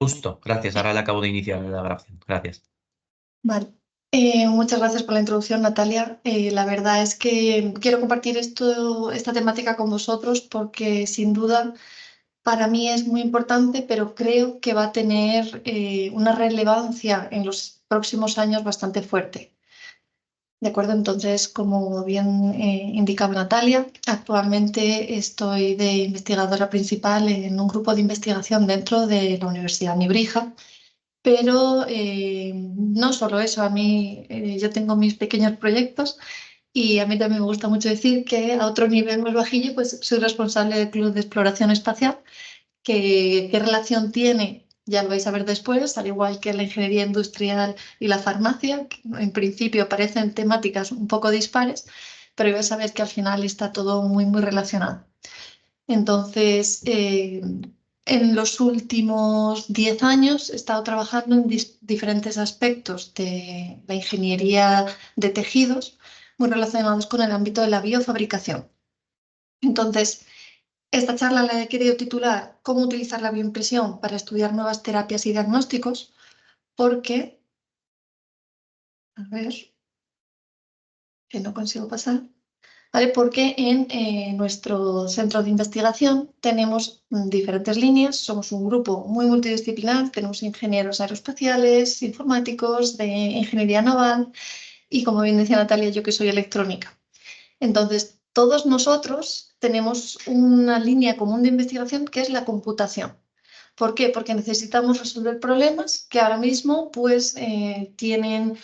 Justo, gracias. Ahora le acabo de iniciar la grabación. Gracias. Vale. Muchas gracias por la introducción, Natalia. La verdad es que quiero compartir esta temática con vosotros porque sin duda para mí es muy importante, pero creo que va a tener una relevancia en los próximos años bastante fuerte. ¿De acuerdo? Entonces, como bien indicaba Natalia, actualmente estoy de investigadora principal en un grupo de investigación dentro de la Universidad Nibrija. Pero no solo eso, a mí yo tengo mis pequeños proyectos y a mí también me gusta mucho decir que a otro nivel más bajillo pues soy responsable del Club de Exploración Espacial, que qué relación tiene, ya lo vais a ver después, al igual que la ingeniería industrial y la farmacia, que en principio parecen temáticas un poco dispares, pero vais a ver que al final está todo muy, muy relacionado. Entonces, en los últimos 10 años he estado trabajando en diferentes aspectos de la ingeniería de tejidos muy relacionados con el ámbito de la biofabricación. Entonces, esta charla la he querido titular ¿Cómo utilizar la bioimpresión para estudiar nuevas terapias y diagnósticos? Porque, a ver, que no consigo pasar. ¿Vale? Porque en nuestro centro de investigación tenemos diferentes líneas, somos un grupo muy multidisciplinar, tenemos ingenieros aeroespaciales, informáticos, de ingeniería naval y, como bien decía Natalia, yo que soy electrónica. Entonces, todos nosotros tenemos una línea común de investigación que es la computación. ¿Por qué? Porque necesitamos resolver problemas que ahora mismo pues, tienen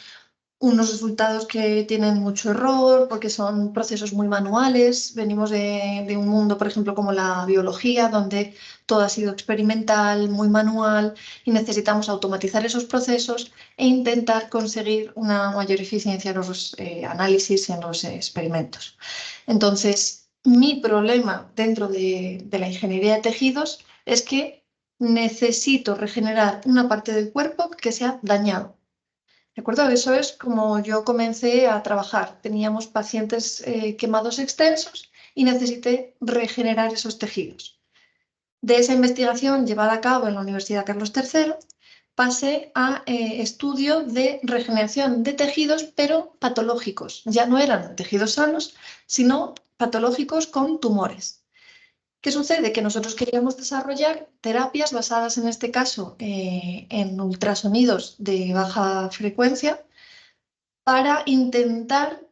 unos resultados que tienen mucho error porque son procesos muy manuales. Venimos de un mundo, por ejemplo, como la biología, donde todo ha sido experimental, muy manual, y necesitamos automatizar esos procesos e intentar conseguir una mayor eficiencia en los análisis, en los experimentos. Entonces, mi problema dentro de la ingeniería de tejidos es que necesito regenerar una parte del cuerpo que se ha dañado. ¿De acuerdo? Eso es como yo comencé a trabajar. Teníamos pacientes quemados extensos y necesité regenerar esos tejidos. De esa investigación llevada a cabo en la Universidad Carlos III, pasé a estudio de regeneración de tejidos, pero patológicos. Ya no eran tejidos sanos, sino patológicos con tumores. ¿Qué sucede? Que nosotros queríamos desarrollar terapias basadas, en este caso, en ultrasonidos de baja frecuencia para intentar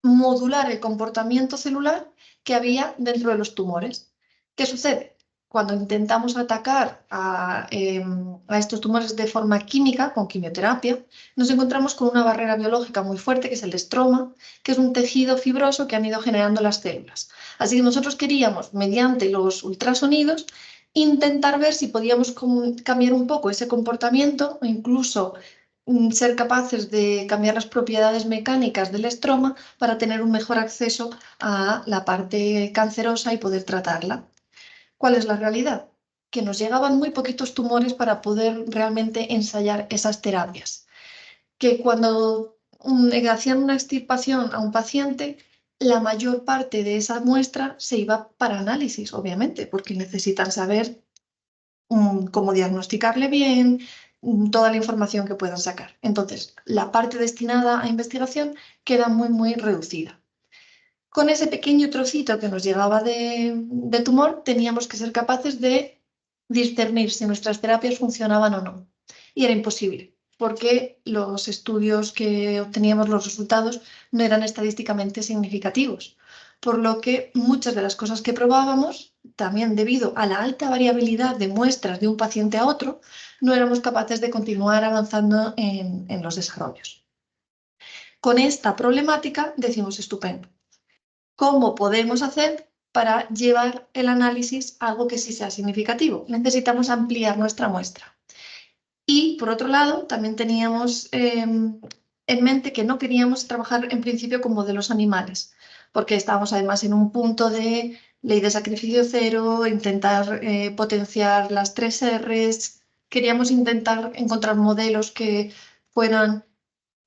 modular el comportamiento celular que había dentro de los tumores. ¿Qué sucede? Cuando intentamos atacar a estos tumores de forma química, con quimioterapia, nos encontramos con una barrera biológica muy fuerte, que es el estroma, que es un tejido fibroso que han ido generando las células. Así que nosotros queríamos, mediante los ultrasonidos, intentar ver si podíamos cambiar un poco ese comportamiento o incluso ser capaces de cambiar las propiedades mecánicas del estroma para tener un mejor acceso a la parte cancerosa y poder tratarla. ¿Cuál es la realidad? Que nos llegaban muy poquitos tumores para poder realmente ensayar esas terapias. Que cuando hacían una extirpación a un paciente, la mayor parte de esa muestra se iba para análisis, obviamente, porque necesitan saber cómo diagnosticarle bien, toda la información que puedan sacar. Entonces, la parte destinada a investigación queda muy, muy reducida. Con ese pequeño trocito que nos llegaba de tumor, teníamos que ser capaces de discernir si nuestras terapias funcionaban o no. Y era imposible, porque los estudios que obteníamos, los resultados, no eran estadísticamente significativos. Por lo que muchas de las cosas que probábamos, también debido a la alta variabilidad de muestras de un paciente a otro, no éramos capaces de continuar avanzando en los desarrollos. Con esta problemática decimos estupendo. ¿Cómo podemos hacer para llevar el análisis a algo que sí sea significativo? Necesitamos ampliar nuestra muestra. Y, por otro lado, también teníamos en mente que no queríamos trabajar en principio con modelos animales, porque estábamos además en un punto de ley de sacrificio cero, intentar potenciar las 3 Rs. Queríamos intentar encontrar modelos que fueran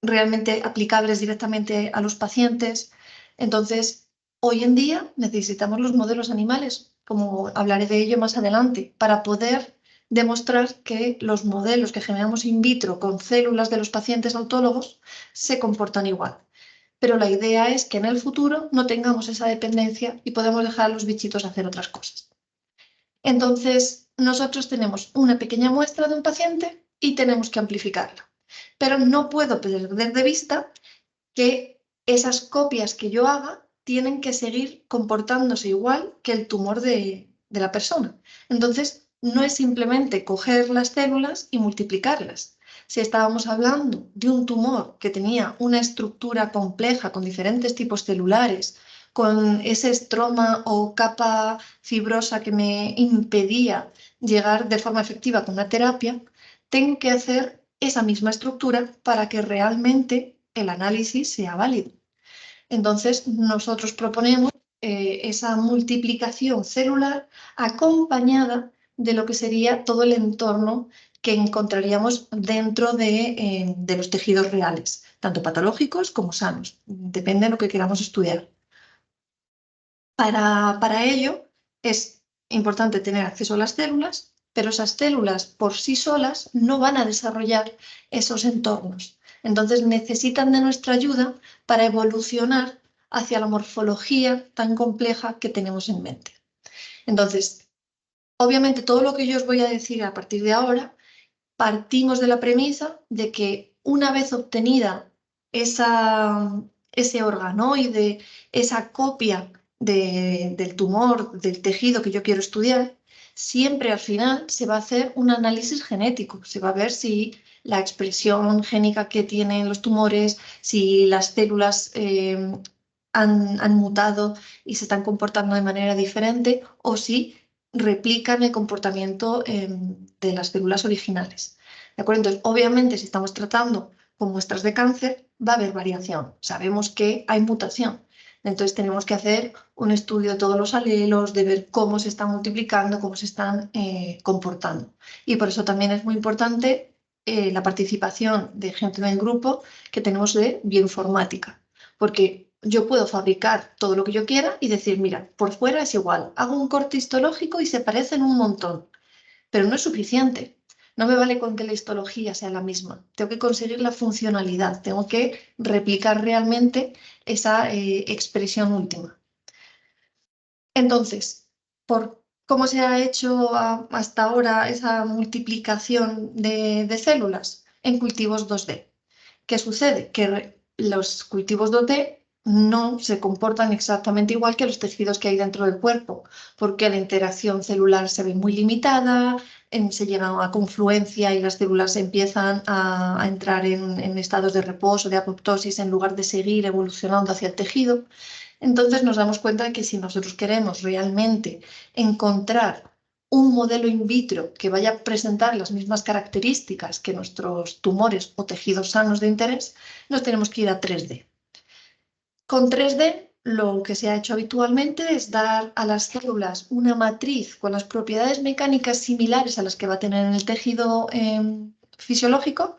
realmente aplicables directamente a los pacientes. Entonces, hoy en día necesitamos los modelos animales, como hablaré de ello más adelante, para poder demostrar que los modelos que generamos in vitro con células de los pacientes autólogos se comportan igual. Pero la idea es que en el futuro no tengamos esa dependencia y podemos dejar a los bichitos hacer otras cosas. Entonces, nosotros tenemos una pequeña muestra de un paciente y tenemos que amplificarla. Pero no puedo perder de vista que esas copias que yo haga tienen que seguir comportándose igual que el tumor de la persona. Entonces, no es simplemente coger las células y multiplicarlas. Si estábamos hablando de un tumor que tenía una estructura compleja con diferentes tipos celulares, con ese estroma o capa fibrosa que me impedía llegar de forma efectiva con una terapia, tengo que hacer esa misma estructura para que realmente el análisis sea válido. Entonces, nosotros proponemos esa multiplicación celular acompañada de lo que sería todo el entorno que encontraríamos dentro de los tejidos reales, tanto patológicos como sanos. Depende de lo que queramos estudiar. Para ello es importante tener acceso a las células, pero esas células por sí solas no van a desarrollar esos entornos. Entonces necesitan de nuestra ayuda para evolucionar hacia la morfología tan compleja que tenemos en mente. Entonces, obviamente todo lo que yo os voy a decir a partir de ahora, partimos de la premisa de que una vez obtenida ese organoide, esa copia del tumor, del tejido que yo quiero estudiar, siempre al final se va a hacer un análisis genético. Se va a ver si la expresión génica que tienen los tumores, si las células han mutado y se están comportando de manera diferente o si replican el comportamiento de las células originales. ¿De acuerdo? Entonces, obviamente, si estamos tratando con muestras de cáncer, va a haber variación. Sabemos que hay mutación. Entonces, tenemos que hacer un estudio de todos los alelos, de ver cómo se están multiplicando, cómo se están comportando. Y por eso también es muy importante la participación de gente en el grupo que tenemos de bioinformática. Porque yo puedo fabricar todo lo que yo quiera y decir, mira, por fuera es igual, hago un corte histológico y se parecen un montón, pero no es suficiente. No me vale con que la histología sea la misma. Tengo que conseguir la funcionalidad, tengo que replicar realmente esa expresión última. Entonces, por cómo se ha hecho hasta ahora esa multiplicación de células en cultivos 2D. ¿Qué sucede? Que los cultivos 2D no se comportan exactamente igual que los tejidos que hay dentro del cuerpo, porque la interacción celular se ve muy limitada, se llega a confluencia y las células empiezan a entrar en estados de reposo, de apoptosis, en lugar de seguir evolucionando hacia el tejido. Entonces nos damos cuenta de que si nosotros queremos realmente encontrar un modelo in vitro que vaya a presentar las mismas características que nuestros tumores o tejidos sanos de interés, nos tenemos que ir a 3D. Con 3D lo que se ha hecho habitualmente es dar a las células una matriz con las propiedades mecánicas similares a las que va a tener en el tejido fisiológico.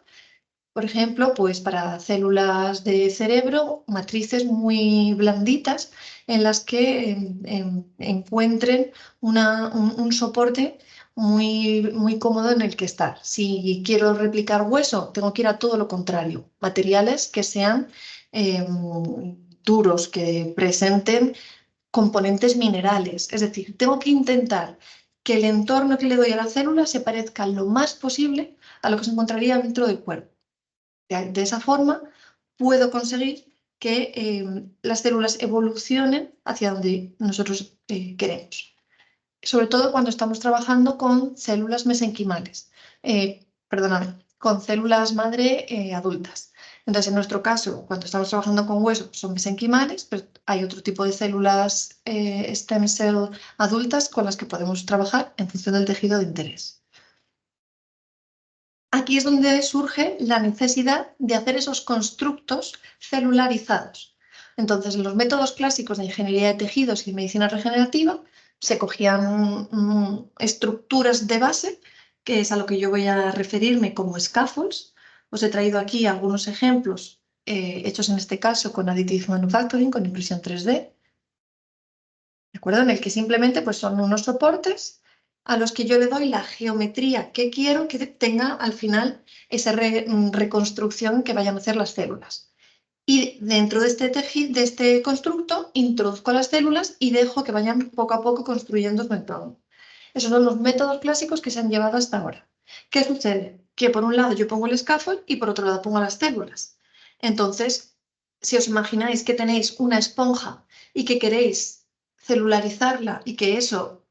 Por ejemplo, pues para células de cerebro, matrices muy blanditas en las que encuentren un soporte muy cómodo en el que estar. Si quiero replicar hueso, tengo que ir a todo lo contrario, materiales que sean duros, que presenten componentes minerales. Es decir, tengo que intentar que el entorno que le doy a la célula se parezca lo más posible a lo que se encontraría dentro del cuerpo. De esa forma puedo conseguir que las células evolucionen hacia donde nosotros queremos. Sobre todo cuando estamos trabajando con células mesenquimales, perdóname, con células madre adultas. Entonces, en nuestro caso, cuando estamos trabajando con huesos, son mesenquimales, pero hay otro tipo de células stem cell adultas con las que podemos trabajar en función del tejido de interés. Aquí es donde surge la necesidad de hacer esos constructos celularizados. Entonces, en los métodos clásicos de ingeniería de tejidos y medicina regenerativa se cogían estructuras de base, que es a lo que yo voy a referirme como scaffolds. Os he traído aquí algunos ejemplos hechos en este caso con additive manufacturing, con impresión 3D, ¿de acuerdo? En el que simplemente pues, son unos soportes a los que yo le doy la geometría que quiero que tenga al final esa reconstrucción que vayan a hacer las células. Y dentro de este tejido, de este constructo, introduzco las células y dejo que vayan poco a poco construyendo su entorno. Esos son los métodos clásicos que se han llevado hasta ahora. ¿Qué sucede? Que por un lado yo pongo el scaffold y por otro lado pongo las células. Entonces, si os imagináis que tenéis una esponja y que queréis celularizarla y que eso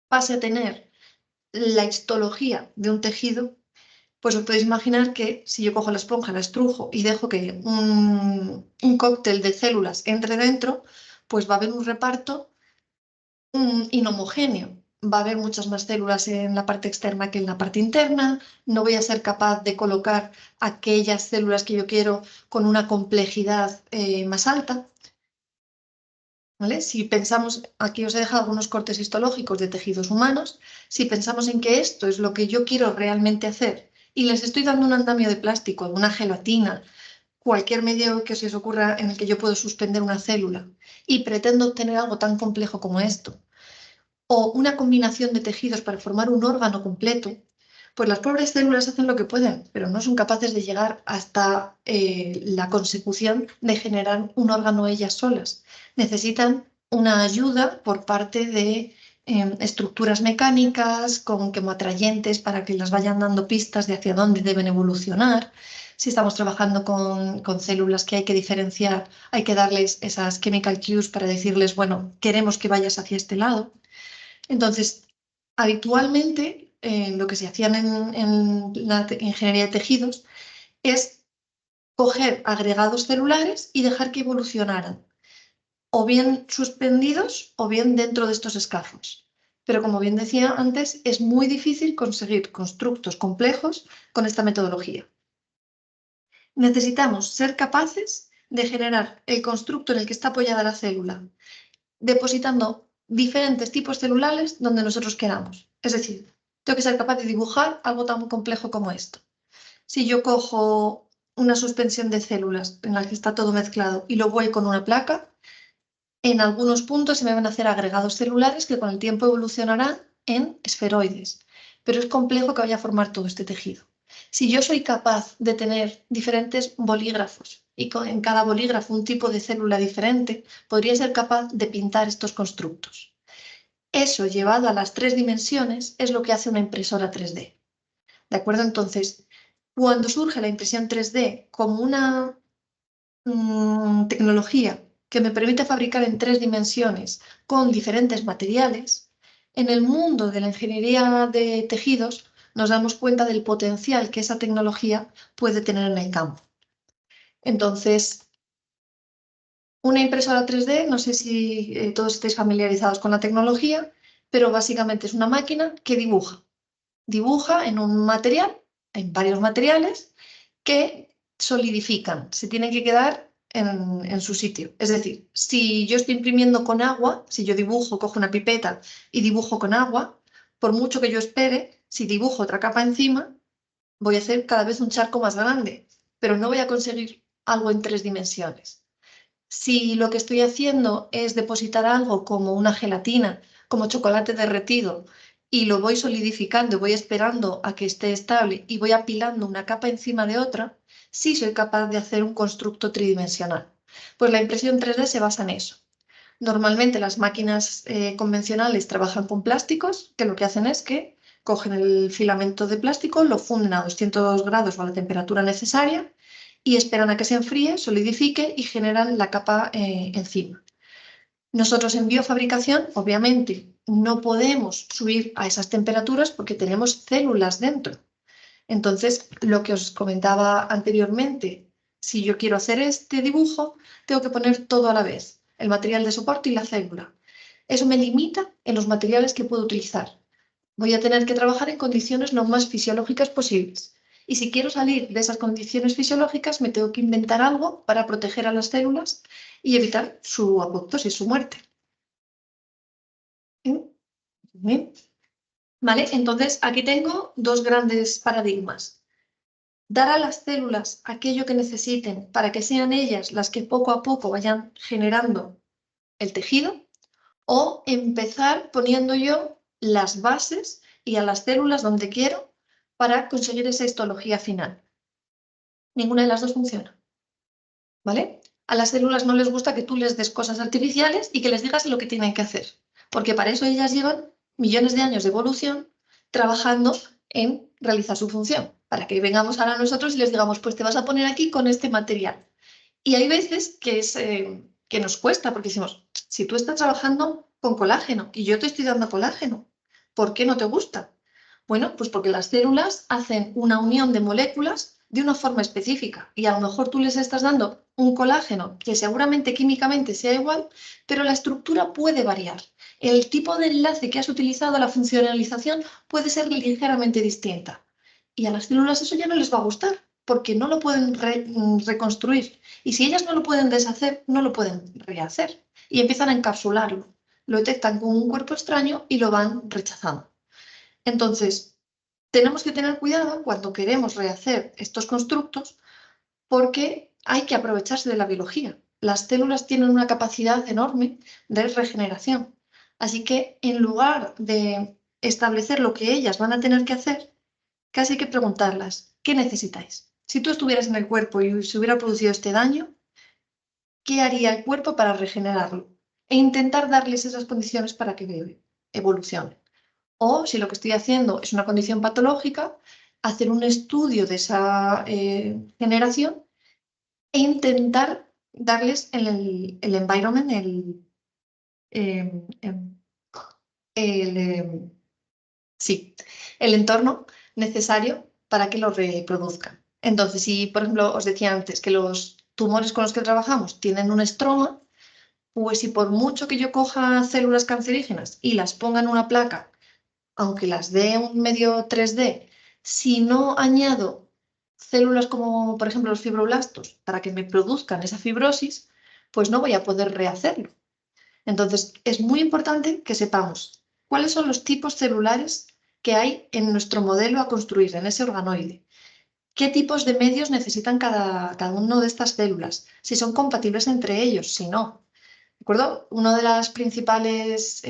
pase a tener la histología de un tejido, pues os podéis imaginar que si yo cojo la esponja, la estrujo y dejo que un cóctel de células entre dentro, pues va a haber un reparto inhomogéneo. Va a haber muchas más células en la parte externa que en la parte interna. No voy a ser capaz de colocar aquellas células que yo quiero con una complejidad más alta. ¿Vale? Si pensamos, aquí os he dejado algunos cortes histológicos de tejidos humanos, si pensamos en que esto es lo que yo quiero realmente hacer y les estoy dando un andamio de plástico, una gelatina, cualquier medio que se os ocurra en el que yo puedo suspender una célula y pretendo obtener algo tan complejo como esto, o una combinación de tejidos para formar un órgano completo, pues las pobres células hacen lo que pueden, pero no son capaces de llegar hasta la consecución de generar un órgano ellas solas. Necesitan una ayuda por parte de estructuras mecánicas con quemoatrayentes para que las vayan dando pistas de hacia dónde deben evolucionar. Si estamos trabajando con células que hay que diferenciar, hay que darles esas chemical cues para decirles, bueno, queremos que vayas hacia este lado. Entonces, habitualmente, lo que se hacía en la ingeniería de tejidos es coger agregados celulares y dejar que evolucionaran, o bien suspendidos o bien dentro de estos scaffolds. Pero como bien decía antes, es muy difícil conseguir constructos complejos con esta metodología. Necesitamos ser capaces de generar el constructo en el que está apoyada la célula, depositando diferentes tipos celulares donde nosotros queramos. Es decir, tengo que ser capaz de dibujar algo tan complejo como esto. Si yo cojo una suspensión de células en la que está todo mezclado y lo voy con una placa, en algunos puntos se me van a hacer agregados celulares que con el tiempo evolucionarán en esferoides. Pero es complejo que vaya a formar todo este tejido. Si yo soy capaz de tener diferentes bolígrafos y en cada bolígrafo un tipo de célula diferente, podría ser capaz de pintar estos constructos. Eso llevado a las 3 dimensiones es lo que hace una impresora 3D. ¿De acuerdo? Entonces, cuando surge la impresión 3D como una tecnología que me permite fabricar en 3 dimensiones con diferentes materiales, en el mundo de la ingeniería de tejidos nos damos cuenta del potencial que esa tecnología puede tener en el campo. Entonces, una impresora 3D, no sé si todos estáis familiarizados con la tecnología, pero básicamente es una máquina que dibuja. Dibuja en un material, en varios materiales, que solidifican, se tienen que quedar en su sitio. Es decir, si yo estoy imprimiendo con agua, si yo dibujo, cojo una pipeta y dibujo con agua, por mucho que yo espere, si dibujo otra capa encima, voy a hacer cada vez un charco más grande, pero no voy a conseguir algo en 3 dimensiones. Si lo que estoy haciendo es depositar algo como una gelatina, como chocolate derretido, y lo voy solidificando, voy esperando a que esté estable y voy apilando una capa encima de otra, sí soy capaz de hacer un constructo tridimensional. Pues la impresión 3D se basa en eso. Normalmente las máquinas convencionales trabajan con plásticos, que lo que hacen es que cogen el filamento de plástico, lo funden a 200 grados o a la temperatura necesaria y esperan a que se enfríe, solidifique y generan la capa encima. Nosotros en biofabricación, obviamente, no podemos subir a esas temperaturas porque tenemos células dentro. Entonces, lo que os comentaba anteriormente, si yo quiero hacer este dibujo, tengo que poner todo a la vez, el material de soporte y la célula. Eso me limita en los materiales que puedo utilizar. Voy a tener que trabajar en condiciones lo más fisiológicas posibles. Y si quiero salir de esas condiciones fisiológicas, me tengo que inventar algo para proteger a las células y evitar su apoptosis, su muerte. ¿Bien? ¿Vale? Entonces, aquí tengo 2 grandes paradigmas. Dar a las células aquello que necesiten para que sean ellas las que poco a poco vayan generando el tejido, o empezar poniendo yo las bases y a las células donde quiero para conseguir esa histología final. Ninguna de las dos funciona, ¿vale? A las células no les gusta que tú les des cosas artificiales y que les digas lo que tienen que hacer, porque para eso ellas llevan millones de años de evolución trabajando en realizar su función, para que vengamos ahora nosotros y les digamos, pues te vas a poner aquí con este material. Y hay veces que nos cuesta, porque decimos, si tú estás trabajando con colágeno y yo te estoy dando colágeno, ¿por qué no te gusta? Bueno, pues porque las células hacen una unión de moléculas de una forma específica y a lo mejor tú les estás dando un colágeno que seguramente químicamente sea igual, pero la estructura puede variar. El tipo de enlace que has utilizado, la funcionalización, puede ser ligeramente distinta. Y a las células eso ya no les va a gustar, porque no lo pueden reconstruir. Y si ellas no lo pueden deshacer, no lo pueden rehacer. Y empiezan a encapsularlo. Lo detectan con un cuerpo extraño y lo van rechazando. Entonces, tenemos que tener cuidado cuando queremos rehacer estos constructos porque hay que aprovecharse de la biología. Las células tienen una capacidad enorme de regeneración. Así que en lugar de establecer lo que ellas van a tener que hacer, casi hay que preguntarlas, ¿qué necesitáis? Si tú estuvieras en el cuerpo y se hubiera producido este daño, ¿qué haría el cuerpo para regenerarlo? E intentar darles esas condiciones para que evolucionen. O si lo que estoy haciendo es una condición patológica, hacer un estudio de esa generación e intentar darles el environment, em, el, em, sí, el entorno necesario para que lo reproduzcan. Entonces, si por ejemplo os decía antes que los tumores con los que trabajamos tienen un estroma, pues si por mucho que yo coja células cancerígenas y las ponga en una placa, aunque las dé un medio 3D, si no añado células como, por ejemplo, los fibroblastos para que me produzcan esa fibrosis, pues no voy a poder rehacerlo. Entonces, es muy importante que sepamos cuáles son los tipos celulares que hay en nuestro modelo a construir, en ese organoide. ¿Qué tipos de medios necesitan cada una de estas células? Si son compatibles entre ellos, si no. ¿De acuerdo? Una de las principales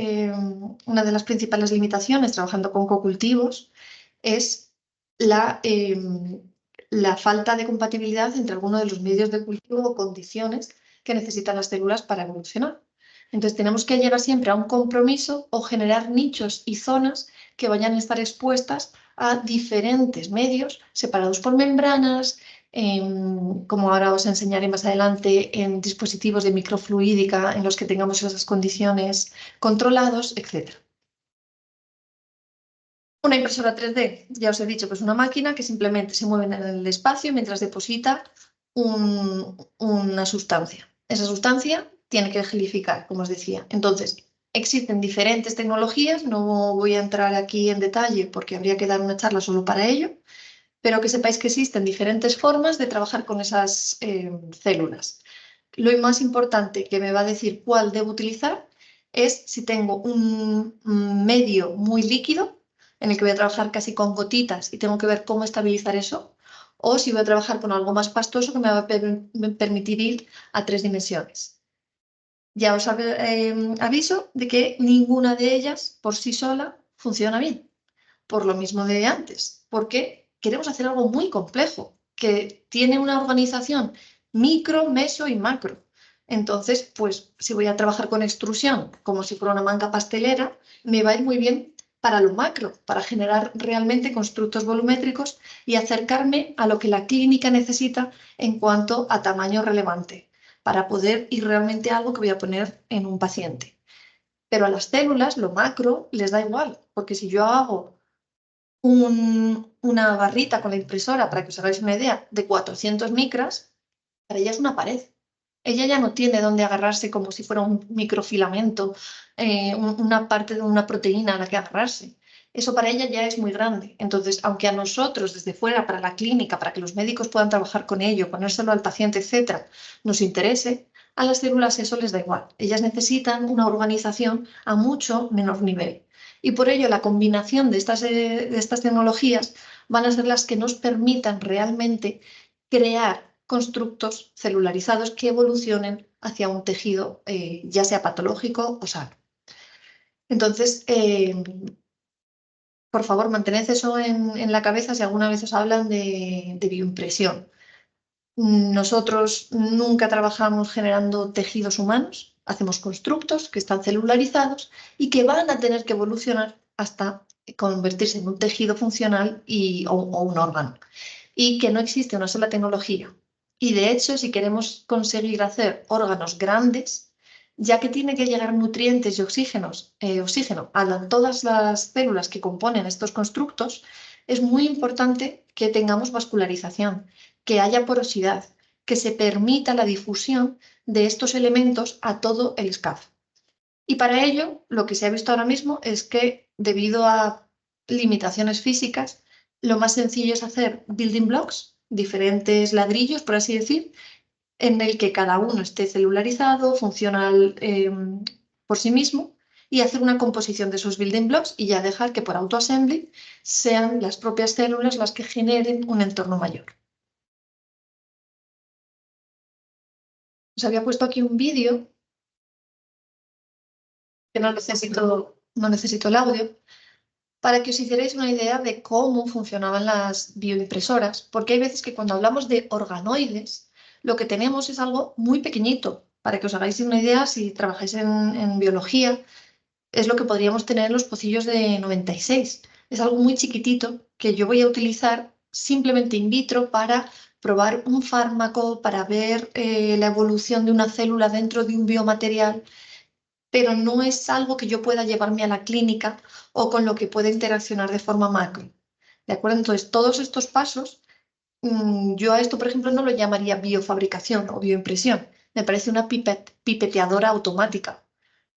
limitaciones trabajando con cocultivos es la falta de compatibilidad entre algunos de los medios de cultivo o condiciones que necesitan las células para evolucionar. Entonces tenemos que llegar siempre a un compromiso o generar nichos y zonas que vayan a estar expuestas a diferentes medios separados por membranas, como ahora os enseñaré más adelante, en dispositivos de microfluídica en los que tengamos esas condiciones controlados, etc. Una impresora 3D, ya os he dicho, que es una máquina que simplemente se mueve en el espacio mientras deposita una sustancia. Esa sustancia tiene que gelificar, como os decía. Entonces, existen diferentes tecnologías, no voy a entrar aquí en detalle porque habría que dar una charla solo para ello, pero que sepáis que existen diferentes formas de trabajar con esas células. Lo más importante que me va a decir cuál debo utilizar es si tengo un medio muy líquido, en el que voy a trabajar casi con gotitas y tengo que ver cómo estabilizar eso, o si voy a trabajar con algo más pastoso que me va a permitir ir a 3 dimensiones. Ya os aviso de que ninguna de ellas por sí sola funciona bien, por lo mismo de antes, porque queremos hacer algo muy complejo, que tiene una organización micro, meso y macro. Entonces, pues si voy a trabajar con extrusión, como si fuera una manga pastelera, me va a ir muy bien para lo macro, para generar realmente constructos volumétricos y acercarme a lo que la clínica necesita en cuanto a tamaño relevante, para poder ir realmente a algo que voy a poner en un paciente. Pero a las células, lo macro, les da igual, porque si yo hago una barrita con la impresora, para que os hagáis una idea, de 400 micras, para ella es una pared. Ella ya no tiene dónde agarrarse como si fuera un microfilamento, una parte de una proteína a la que agarrarse. Eso para ella ya es muy grande. Entonces, aunque a nosotros desde fuera, para la clínica, para que los médicos puedan trabajar con ello, ponérselo al paciente, etcétera, nos interese, a las células eso les da igual. Ellas necesitan una organización a mucho menor nivel. Y por ello la combinación de estas tecnologías van a ser las que nos permitan realmente crear constructos celularizados que evolucionen hacia un tejido ya sea patológico o sano. Entonces, por favor, mantened eso en la cabeza si alguna vez os hablan de bioimpresión. Nosotros nunca trabajamos generando tejidos humanos, hacemos constructos que están celularizados y que van a tener que evolucionar hasta convertirse en un tejido funcional o un órgano. Y que no existe una sola tecnología. Y de hecho, si queremos conseguir hacer órganos grandes, ya que tiene que llegar nutrientes y oxígeno a todas las células que componen estos constructos, es muy importante que tengamos vascularización, que haya porosidad, que se permita la difusión de estos elementos a todo el escafo. Y para ello, lo que se ha visto ahora mismo es que, debido a limitaciones físicas, lo más sencillo es hacer building blocks, diferentes ladrillos, por así decir, en el que cada uno esté celularizado, funcional por sí mismo, y hacer una composición de esos building blocks y ya dejar que por autoassembly sean las propias células las que generen un entorno mayor. Os había puesto aquí un vídeo, que no necesito el audio, para que os hicierais una idea de cómo funcionaban las bioimpresoras, porque hay veces que cuando hablamos de organoides, lo que tenemos es algo muy pequeñito. Para que os hagáis una idea, si trabajáis en biología, es lo que podríamos tener en los pocillos de 96. Es algo muy chiquitito que yo voy a utilizar simplemente in vitro para probar un fármaco, para ver la evolución de una célula dentro de un biomaterial, pero no es algo que yo pueda llevarme a la clínica o con lo que pueda interaccionar de forma macro. ¿De acuerdo? Entonces, todos estos pasos, yo a esto, por ejemplo, no lo llamaría biofabricación o bioimpresión. Me parece una pipeteadora automática,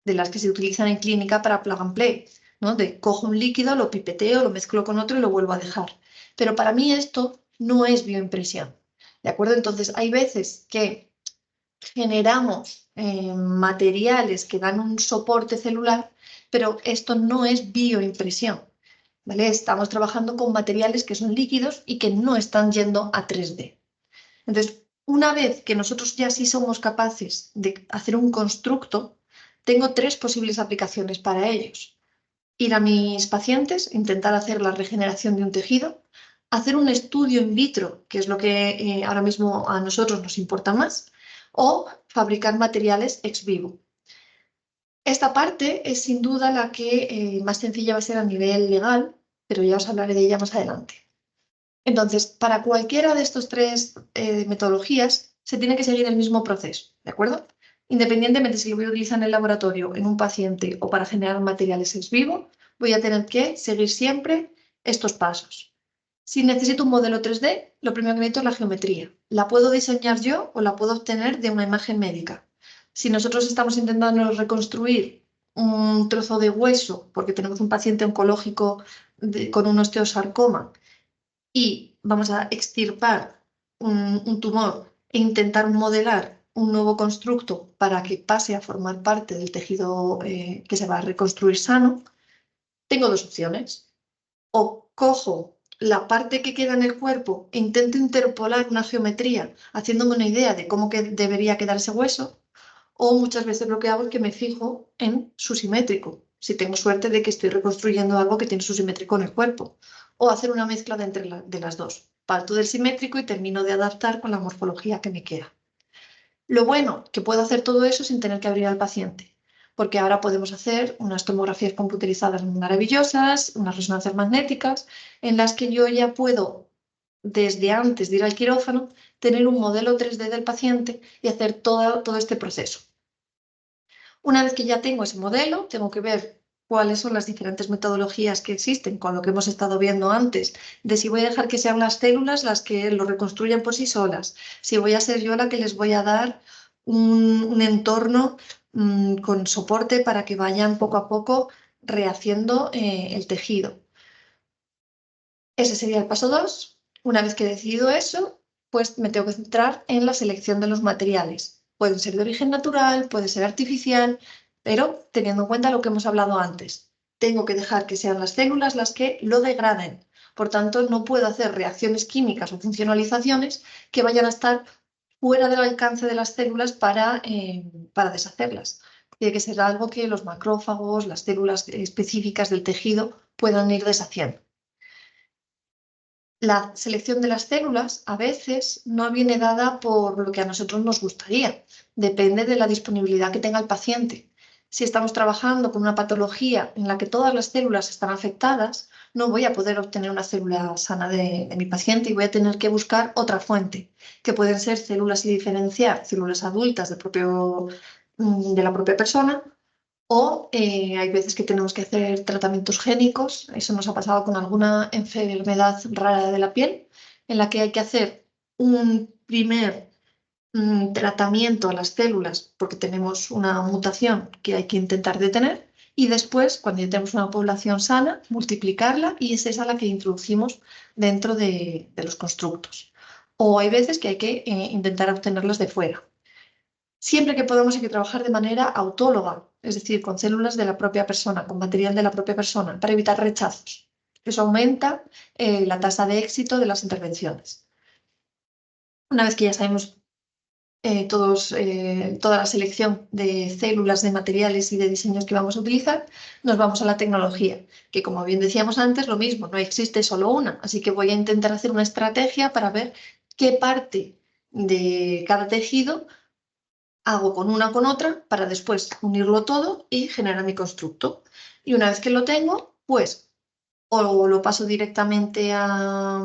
de las que se utilizan en clínica para plug and play, ¿no? De cojo un líquido, lo pipeteo, lo mezclo con otro y lo vuelvo a dejar. Pero para mí esto no es bioimpresión. ¿De acuerdo? Entonces, hay veces que generamos materiales que dan un soporte celular, pero esto no es bioimpresión, ¿vale? Estamos trabajando con materiales que son líquidos y que no están yendo a 3D. Entonces, una vez que nosotros ya sí somos capaces de hacer un constructo, tengo 3 posibles aplicaciones para ellos. Ir a mis pacientes, intentar hacer la regeneración de un tejido, hacer un estudio in vitro, que es lo que ahora mismo a nosotros nos importa más, o fabricar materiales ex vivo. Esta parte es sin duda la que más sencilla va a ser a nivel legal, pero ya os hablaré de ella más adelante. Entonces, para cualquiera de estas 3 metodologías se tiene que seguir el mismo proceso, ¿de acuerdo? Independientemente si lo voy a utilizar en el laboratorio, en un paciente o para generar materiales ex vivo, voy a tener que seguir siempre estos pasos. Si necesito un modelo 3D, lo primero que necesito es la geometría. La puedo diseñar yo o la puedo obtener de una imagen médica. Si nosotros estamos intentando reconstruir un trozo de hueso porque tenemos un paciente oncológico con un osteosarcoma y vamos a extirpar un tumor e intentar modelar un nuevo constructo para que pase a formar parte del tejido que se va a reconstruir sano, tengo 2 opciones. O cojo la parte que queda en el cuerpo e intento interpolar una geometría haciéndome una idea de cómo debería quedar ese hueso, o muchas veces lo que hago es que me fijo en su simétrico, si tengo suerte de que estoy reconstruyendo algo que tiene su simétrico en el cuerpo, o hacer una mezcla de las dos. Parto del simétrico y termino de adaptar con la morfología que me queda. Lo bueno, que puedo hacer todo eso sin tener que abrir al paciente, porque ahora podemos hacer unas tomografías computerizadas maravillosas, unas resonancias magnéticas, en las que yo ya puedo, desde antes de ir al quirófano, tener un modelo 3D del paciente y hacer todo este proceso. Una vez que ya tengo ese modelo, tengo que ver cuáles son las diferentes metodologías que existen, con lo que hemos estado viendo antes, de si voy a dejar que sean las células las que lo reconstruyan por sí solas, si voy a ser yo la que les voy a dar un entorno con soporte para que vayan poco a poco rehaciendo el tejido. Ese sería el paso 2. Una vez que he decidido eso, pues me tengo que centrar en la selección de los materiales. Pueden ser de origen natural, puede ser artificial, pero teniendo en cuenta lo que hemos hablado antes. Tengo que dejar que sean las células las que lo degraden. Por tanto, no puedo hacer reacciones químicas o funcionalizaciones que vayan a estar fuera del alcance de las células para deshacerlas. Tiene que ser algo que los macrófagos, las células específicas del tejido puedan ir deshaciendo. La selección de las células a veces no viene dada por lo que a nosotros nos gustaría, depende de la disponibilidad que tenga el paciente. Si estamos trabajando con una patología en la que todas las células están afectadas, no voy a poder obtener una célula sana de mi paciente y voy a tener que buscar otra fuente, que pueden ser células y diferenciar, células adultas de la propia persona o hay veces que tenemos que hacer tratamientos génicos. Eso nos ha pasado con alguna enfermedad rara de la piel, en la que hay que hacer un primer tratamiento a las células porque tenemos una mutación que hay que intentar detener y después, cuando ya tenemos una población sana, multiplicarla y es esa la que introducimos dentro de los constructos. O hay veces que hay que intentar obtenerlas de fuera. Siempre que podamos hay que trabajar de manera autóloga, es decir, con células de la propia persona, con material de la propia persona, para evitar rechazos. Eso aumenta la tasa de éxito de las intervenciones. Una vez que ya sabemos toda la selección de células, de materiales y de diseños que vamos a utilizar, nos vamos a la tecnología, que como bien decíamos antes, lo mismo, no existe solo una, así que voy a intentar hacer una estrategia para ver qué parte de cada tejido hago con una con otra para después unirlo todo y generar mi constructo. Y una vez que lo tengo, pues o lo paso directamente a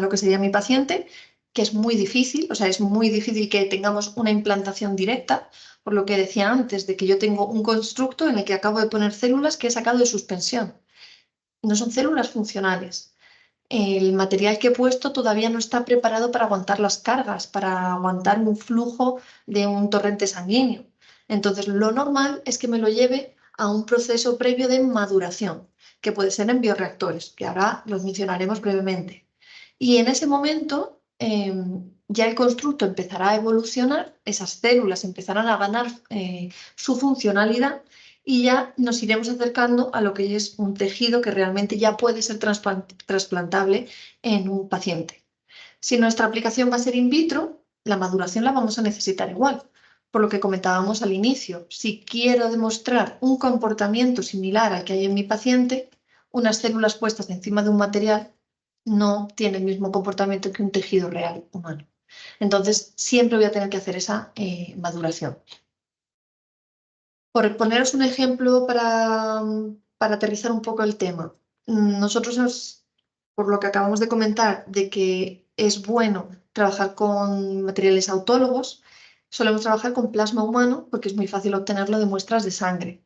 lo que sería mi paciente, que es muy difícil, o sea, es muy difícil que tengamos una implantación directa, por lo que decía antes, de que yo tengo un constructo en el que acabo de poner células que he sacado de suspensión. No son células funcionales. El material que he puesto todavía no está preparado para aguantar las cargas, para aguantar un flujo de un torrente sanguíneo. Entonces, lo normal es que me lo lleve a un proceso previo de maduración, que puede ser en bioreactores, que ahora los mencionaremos brevemente. Y en ese momento, ya el constructo empezará a evolucionar, esas células empezarán a ganar su funcionalidad y ya nos iremos acercando a lo que es un tejido que realmente ya puede ser trasplantable en un paciente. Si nuestra aplicación va a ser in vitro, la maduración la vamos a necesitar igual. Por lo que comentábamos al inicio, si quiero demostrar un comportamiento similar al que hay en mi paciente, unas células puestas encima de un material no tienen el mismo comportamiento que un tejido real humano. Entonces, siempre voy a tener que hacer esa maduración. Por poneros un ejemplo para aterrizar un poco el tema, nosotros, por lo que acabamos de comentar, de que es bueno trabajar con materiales autólogos, solemos trabajar con plasma humano porque es muy fácil obtenerlo de muestras de sangre.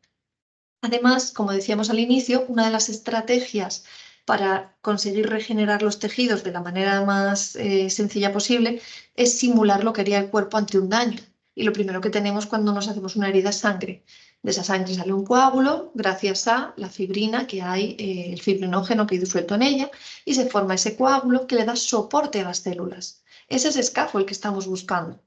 Además, como decíamos al inicio, una de las estrategias para conseguir regenerar los tejidos de la manera más sencilla posible es simular lo que haría el cuerpo ante un daño. Y lo primero que tenemos cuando nos hacemos una herida es sangre. De esa sangre sale un coágulo gracias a la fibrina que hay, el fibrinógeno que hay disuelto en ella, y se forma ese coágulo que le da soporte a las células. Ese es el que estamos buscando.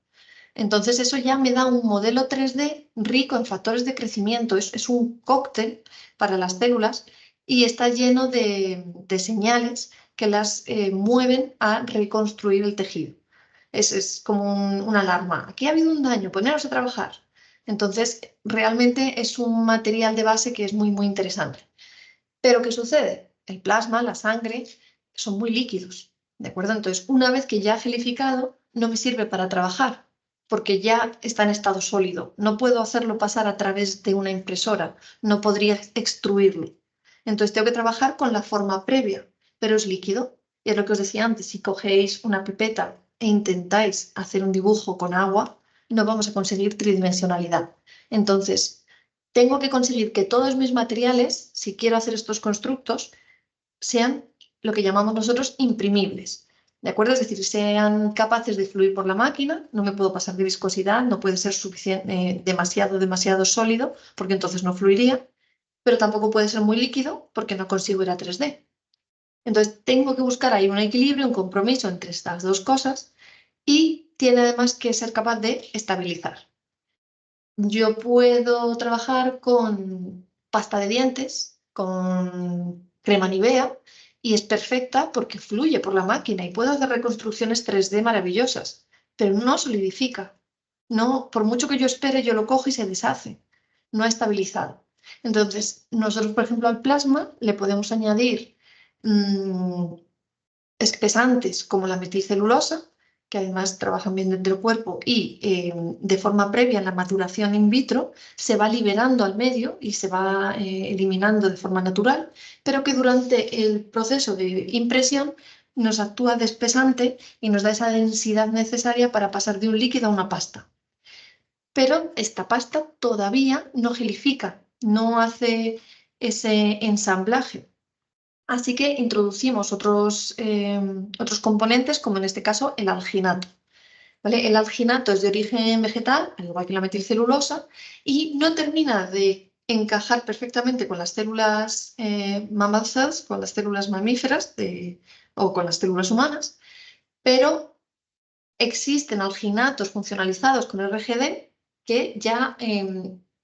Entonces eso ya me da un modelo 3D rico en factores de crecimiento. Es un cóctel para las células y está lleno de señales que las mueven a reconstruir el tejido. Es como una alarma. Aquí ha habido un daño, poneros a trabajar. Entonces, realmente es un material de base que es muy, muy interesante. Pero ¿qué sucede? El plasma, la sangre, son muy líquidos, ¿de acuerdo? Entonces, una vez que ya ha gelificado, no me sirve para trabajar, porque ya está en estado sólido. No puedo hacerlo pasar a través de una impresora, no podría extruirlo. Entonces, tengo que trabajar con la forma previa, pero es líquido. Y es lo que os decía antes, si cogéis una pipeta e intentáis hacer un dibujo con agua, no vamos a conseguir tridimensionalidad. Entonces, tengo que conseguir que todos mis materiales, si quiero hacer estos constructos, sean lo que llamamos nosotros imprimibles. ¿De acuerdo? Es decir, sean capaces de fluir por la máquina, no me puedo pasar de viscosidad, no puede ser demasiado sólido, porque entonces no fluiría, pero tampoco puede ser muy líquido, porque no consigo ir a 3D. Entonces, tengo que buscar ahí un equilibrio, un compromiso entre estas dos cosas y tiene además que ser capaz de estabilizar. Yo puedo trabajar con pasta de dientes, con crema Nivea, y es perfecta porque fluye por la máquina y puedo hacer reconstrucciones 3D maravillosas, pero no solidifica. No, por mucho que yo espere, yo lo cojo y se deshace. No ha estabilizado. Entonces, nosotros, por ejemplo, al plasma le podemos añadir mm, espesantes como la metilcelulosa, que además trabajan bien dentro del cuerpo y de forma previa en la maturación in vitro se va liberando al medio y se va eliminando de forma natural, pero que durante el proceso de impresión nos actúa de espesante y nos da esa densidad necesaria para pasar de un líquido a una pasta. Pero esta pasta todavía no gelifica, no hace ese ensamblaje. Así que introducimos otros componentes, como en este caso el alginato. ¿Vale? El alginato es de origen vegetal, al igual que la metilcelulosa, y no termina de encajar perfectamente con las células mammal cells, con las células mamíferas o con las células humanas, pero existen alginatos funcionalizados con RGD que ya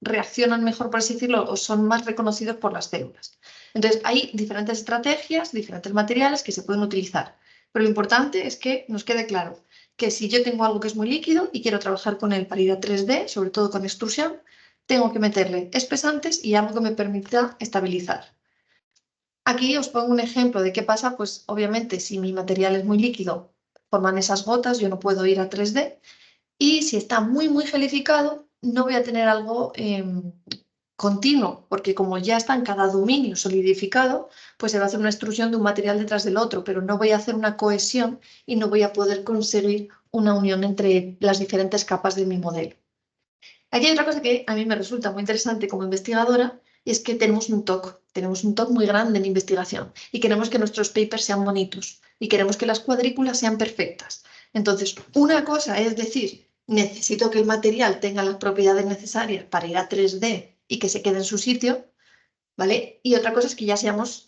reaccionan mejor, por así decirlo, o son más reconocidos por las células. Entonces, hay diferentes estrategias, diferentes materiales que se pueden utilizar. Pero lo importante es que nos quede claro que si yo tengo algo que es muy líquido y quiero trabajar con él para ir a 3D, sobre todo con extrusión, tengo que meterle espesantes y algo que me permita estabilizar. Aquí os pongo un ejemplo de qué pasa, pues obviamente si mi material es muy líquido, forman esas gotas, yo no puedo ir a 3D. Y si está muy gelificado, no voy a tener algo continuo, porque como ya está en cada dominio solidificado, pues se va a hacer una extrusión de un material detrás del otro, pero no voy a hacer una cohesión y no voy a poder conseguir una unión entre las diferentes capas de mi modelo. Aquí hay otra cosa que a mí me resulta muy interesante como investigadora y es que tenemos un TOC muy grande en investigación y queremos que nuestros papers sean bonitos y queremos que las cuadrículas sean perfectas. Entonces, una cosa es decir, necesito que el material tenga las propiedades necesarias para ir a 3D y que se quede en su sitio, ¿vale? Y otra cosa es que ya seamos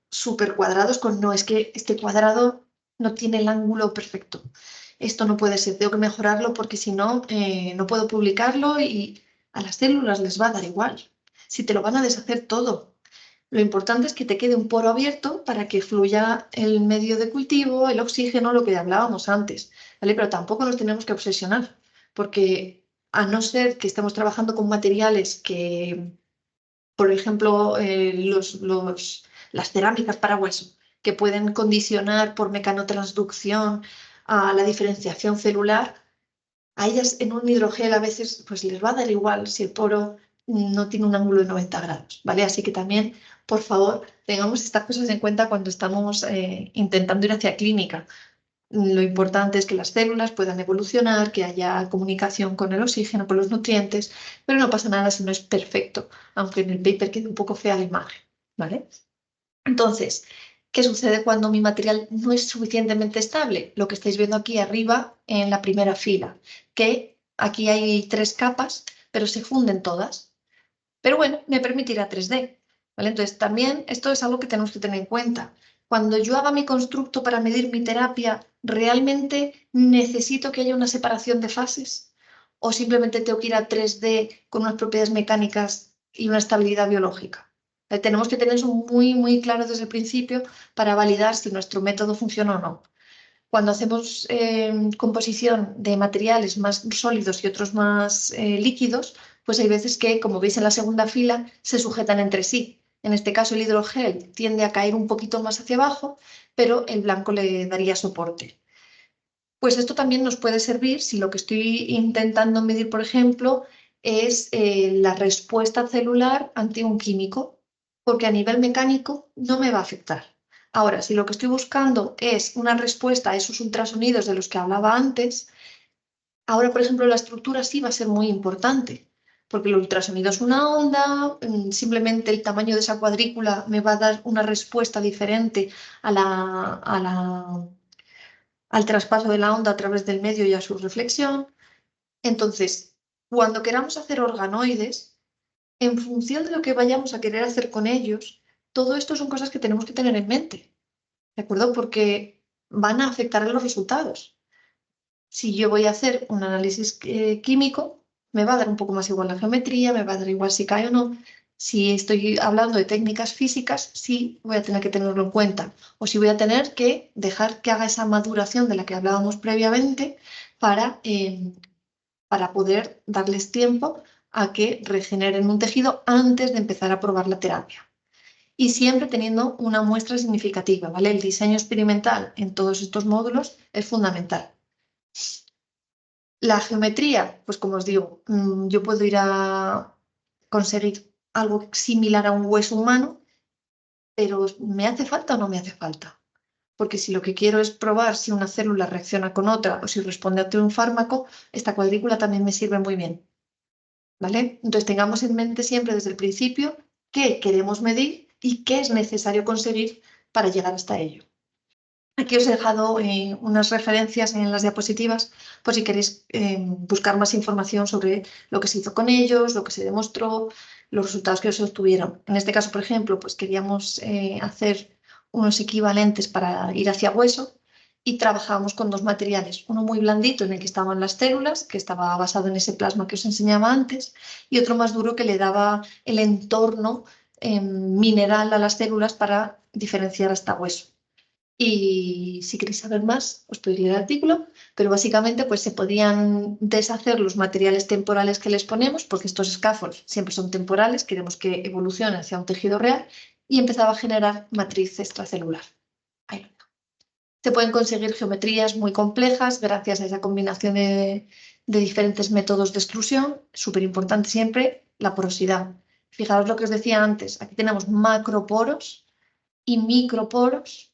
súper cuadrados con, no, es que este cuadrado no tiene el ángulo perfecto. Esto no puede ser, tengo que mejorarlo porque si no, no puedo publicarlo y a las células les va a dar igual. Si te lo van a deshacer todo. Lo importante es que te quede un poro abierto para que fluya el medio de cultivo, el oxígeno, lo que hablábamos antes, ¿vale? Pero tampoco nos tenemos que obsesionar, porque a no ser que estemos trabajando con materiales que por ejemplo, las cerámicas para hueso, que pueden condicionar por mecanotransducción a la diferenciación celular, a ellas en un hidrogel a veces pues les va a dar igual si el poro no tiene un ángulo de 90 grados, ¿vale? Así que también, por favor, tengamos estas cosas en cuenta cuando estamos intentando ir hacia clínica. Lo importante es que las células puedan evolucionar, que haya comunicación con el oxígeno, con los nutrientes, pero no pasa nada si no es perfecto, aunque en el paper quede un poco fea la imagen, ¿vale? Entonces, ¿qué sucede cuando mi material no es suficientemente estable? Lo que estáis viendo aquí arriba en la primera fila, que aquí hay 3 capas, pero se funden todas. Pero bueno, me permitirá 3D, ¿vale? Entonces, también esto es algo que tenemos que tener en cuenta. Cuando yo haga mi constructo para medir mi terapia, ¿realmente necesito que haya una separación de fases? ¿O simplemente tengo que ir a 3D con unas propiedades mecánicas y una estabilidad biológica? Tenemos que tener eso muy claro desde el principio para validar si nuestro método funciona o no. Cuando hacemos composición de materiales más sólidos y otros más líquidos, pues hay veces que, como veis en la segunda fila, se sujetan entre sí. En este caso, el hidrogel tiende a caer un poquito más hacia abajo, pero el blanco le daría soporte. Pues esto también nos puede servir si lo que estoy intentando medir, por ejemplo, es la respuesta celular ante un químico, porque a nivel mecánico no me va a afectar. Ahora, si lo que estoy buscando es una respuesta a esos ultrasonidos de los que hablaba antes, ahora, por ejemplo, la estructura sí va a ser muy importante, porque el ultrasonido es una onda, simplemente el tamaño de esa cuadrícula me va a dar una respuesta diferente al traspaso de la onda a través del medio y a su reflexión. Entonces, cuando queramos hacer organoides, en función de lo que vayamos a querer hacer con ellos, todo esto son cosas que tenemos que tener en mente, ¿de acuerdo? Porque van a afectar a los resultados. Si yo voy a hacer un análisis químico, me va a dar un poco más igual la geometría, me va a dar igual si cae o no. Si estoy hablando de técnicas físicas, sí voy a tener que tenerlo en cuenta. O si voy a tener que dejar que haga esa maduración de la que hablábamos previamente para para poder darles tiempo a que regeneren un tejido antes de empezar a probar la terapia. Y siempre teniendo una muestra significativa, ¿vale? El diseño experimental en todos estos módulos es fundamental. La geometría, pues como os digo, yo puedo ir a conseguir algo similar a un hueso humano, pero ¿me hace falta o no me hace falta? Porque si lo que quiero es probar si una célula reacciona con otra o si responde a un fármaco, esta cuadrícula también me sirve muy bien, ¿vale? Entonces tengamos en mente siempre desde el principio qué queremos medir y qué es necesario conseguir para llegar hasta ello. Aquí os he dejado unas referencias en las diapositivas por si queréis buscar más información sobre lo que se hizo con ellos, lo que se demostró, los resultados que se obtuvieron. En este caso, por ejemplo, pues queríamos hacer unos equivalentes para ir hacia hueso y trabajábamos con dos materiales. Uno muy blandito en el que estaban las células, que estaba basado en ese plasma que os enseñaba antes, y otro más duro que le daba el entorno mineral a las células para diferenciar hasta hueso. Y si queréis saber más, os podéis leer el artículo, pero básicamente pues se podían deshacer los materiales temporales que les ponemos, porque estos scaffolds siempre son temporales, queremos que evolucione hacia un tejido real, y empezaba a generar matriz extracelular. Ahí lo dejo. Se pueden conseguir geometrías muy complejas gracias a esa combinación de diferentes métodos de extrusión, súper importante siempre, la porosidad. Fijaos lo que os decía antes, aquí tenemos macroporos y microporos.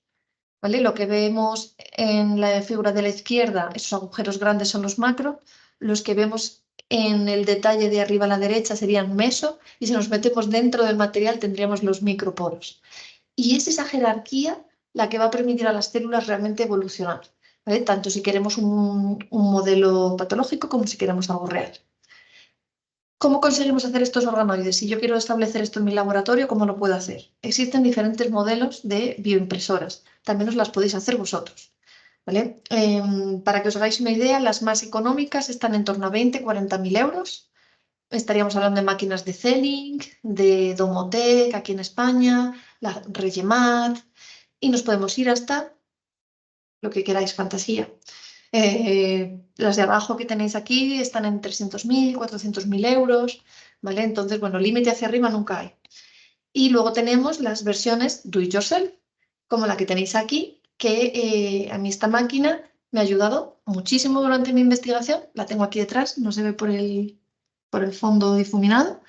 ¿Vale? Lo que vemos en la figura de la izquierda, esos agujeros grandes son los macro, los que vemos en el detalle de arriba a la derecha serían meso, y si nos metemos dentro del material tendríamos los microporos. Y es esa jerarquía la que va a permitir a las células realmente evolucionar, ¿vale? Tanto si queremos un modelo patológico como si queremos algo real. ¿Cómo conseguimos hacer estos organoides? Si yo quiero establecer esto en mi laboratorio, ¿cómo lo puedo hacer? Existen diferentes modelos de bioimpresoras. También os las podéis hacer vosotros, ¿vale? Para que os hagáis una idea, las más económicas están en torno a 20-40 mil euros. Estaríamos hablando de máquinas de Zelling, de Domotec aquí en España, la Regemat, y nos podemos ir hasta lo que queráis, fantasía. Las de abajo que tenéis aquí están en 300.000, 400.000 euros, ¿vale? Entonces, bueno, límite hacia arriba nunca hay. Y luego tenemos las versiones do it yourself, como la que tenéis aquí, que a mí esta máquina me ha ayudado muchísimo durante mi investigación. La tengo aquí detrás, no se ve por el fondo difuminado,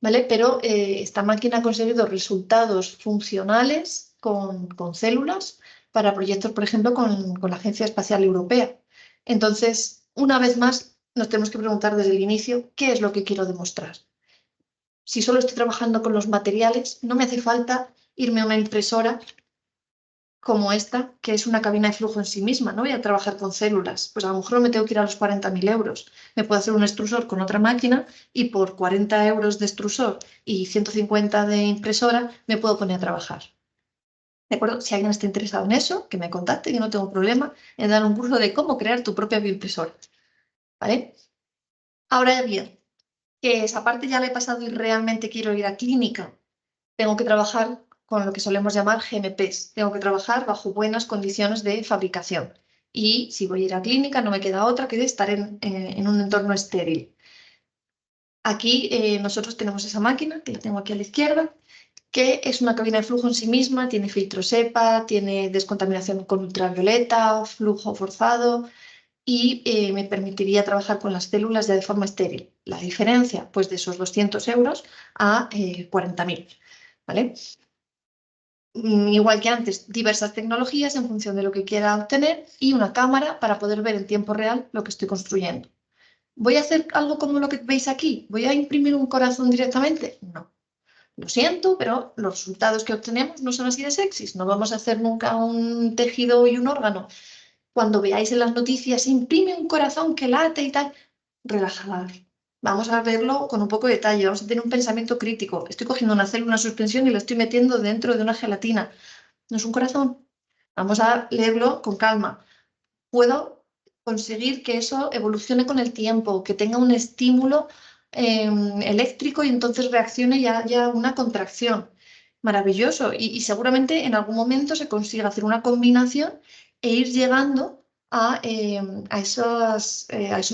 ¿vale? Pero esta máquina ha conseguido resultados funcionales con células para proyectos, por ejemplo, con la Agencia Espacial Europea. Entonces, una vez más, nos tenemos que preguntar desde el inicio qué es lo que quiero demostrar. Si solo estoy trabajando con los materiales, no me hace falta irme a una impresora como esta, que es una cabina de flujo en sí misma. No voy a trabajar con células, pues a lo mejor me tengo que ir a los 40.000 euros. Me puedo hacer un extrusor con otra máquina y por 40 euros de extrusor y 150 de impresora me puedo poner a trabajar. ¿De acuerdo? Si alguien está interesado en eso, que me contacte, que no tengo problema en dar un curso de cómo crear tu propia bioimpresora. ¿Vale? Ahora bien, que esa parte ya la he pasado y realmente quiero ir a clínica, tengo que trabajar con lo que solemos llamar GMPs. Tengo que trabajar bajo buenas condiciones de fabricación. Y si voy a ir a clínica, no me queda otra que estar en un entorno estéril. Aquí nosotros tenemos esa máquina, que la tengo aquí a la izquierda, que es una cabina de flujo en sí misma, tiene filtro SEPA, tiene descontaminación con ultravioleta, flujo forzado y me permitiría trabajar con las células ya de forma estéril. La diferencia, pues de esos 200 euros a 40.000, ¿vale? Igual que antes, diversas tecnologías en función de lo que quiera obtener y una cámara para poder ver en tiempo real lo que estoy construyendo. ¿Voy a hacer algo como lo que veis aquí? ¿Voy a imprimir un corazón directamente? No. Lo siento, pero los resultados que obtenemos no son así de sexys. No vamos a hacer nunca un tejido y un órgano. Cuando veáis en las noticias, imprime un corazón que late y tal, relajad. Vamos a verlo con un poco de detalle, vamos a tener un pensamiento crítico. Estoy cogiendo una célula, una suspensión y la estoy metiendo dentro de una gelatina. No es un corazón. Vamos a leerlo con calma. Puedo conseguir que eso evolucione con el tiempo, que tenga un estímulo eléctrico y entonces reaccione ya una contracción. Maravilloso. Y seguramente en algún momento se consiga hacer una combinación e ir llegando a esos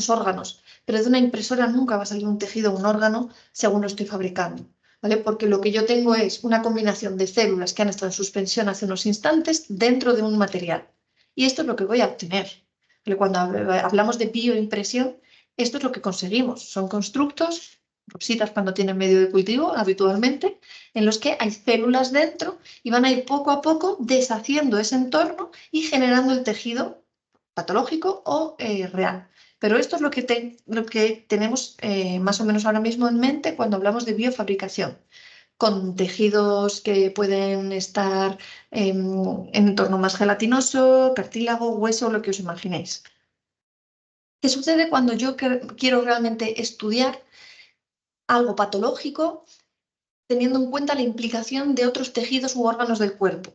órganos. Pero de una impresora nunca va a salir un tejido o un órgano según lo estoy fabricando, ¿vale? Porque lo que yo tengo es una combinación de células que han estado en suspensión hace unos instantes dentro de un material. Y esto es lo que voy a obtener. ¿Vale? Cuando hablamos de bioimpresión, esto es lo que conseguimos. Son constructos, rositas cuando tienen medio de cultivo habitualmente, en los que hay células dentro y van a ir poco a poco deshaciendo ese entorno y generando el tejido patológico o real. Pero esto es lo que tenemos más o menos ahora mismo en mente cuando hablamos de biofabricación, con tejidos que pueden estar en entorno más gelatinoso, cartílago, hueso, lo que os imaginéis. ¿Qué sucede cuando yo quiero realmente estudiar algo patológico teniendo en cuenta la implicación de otros tejidos u órganos del cuerpo?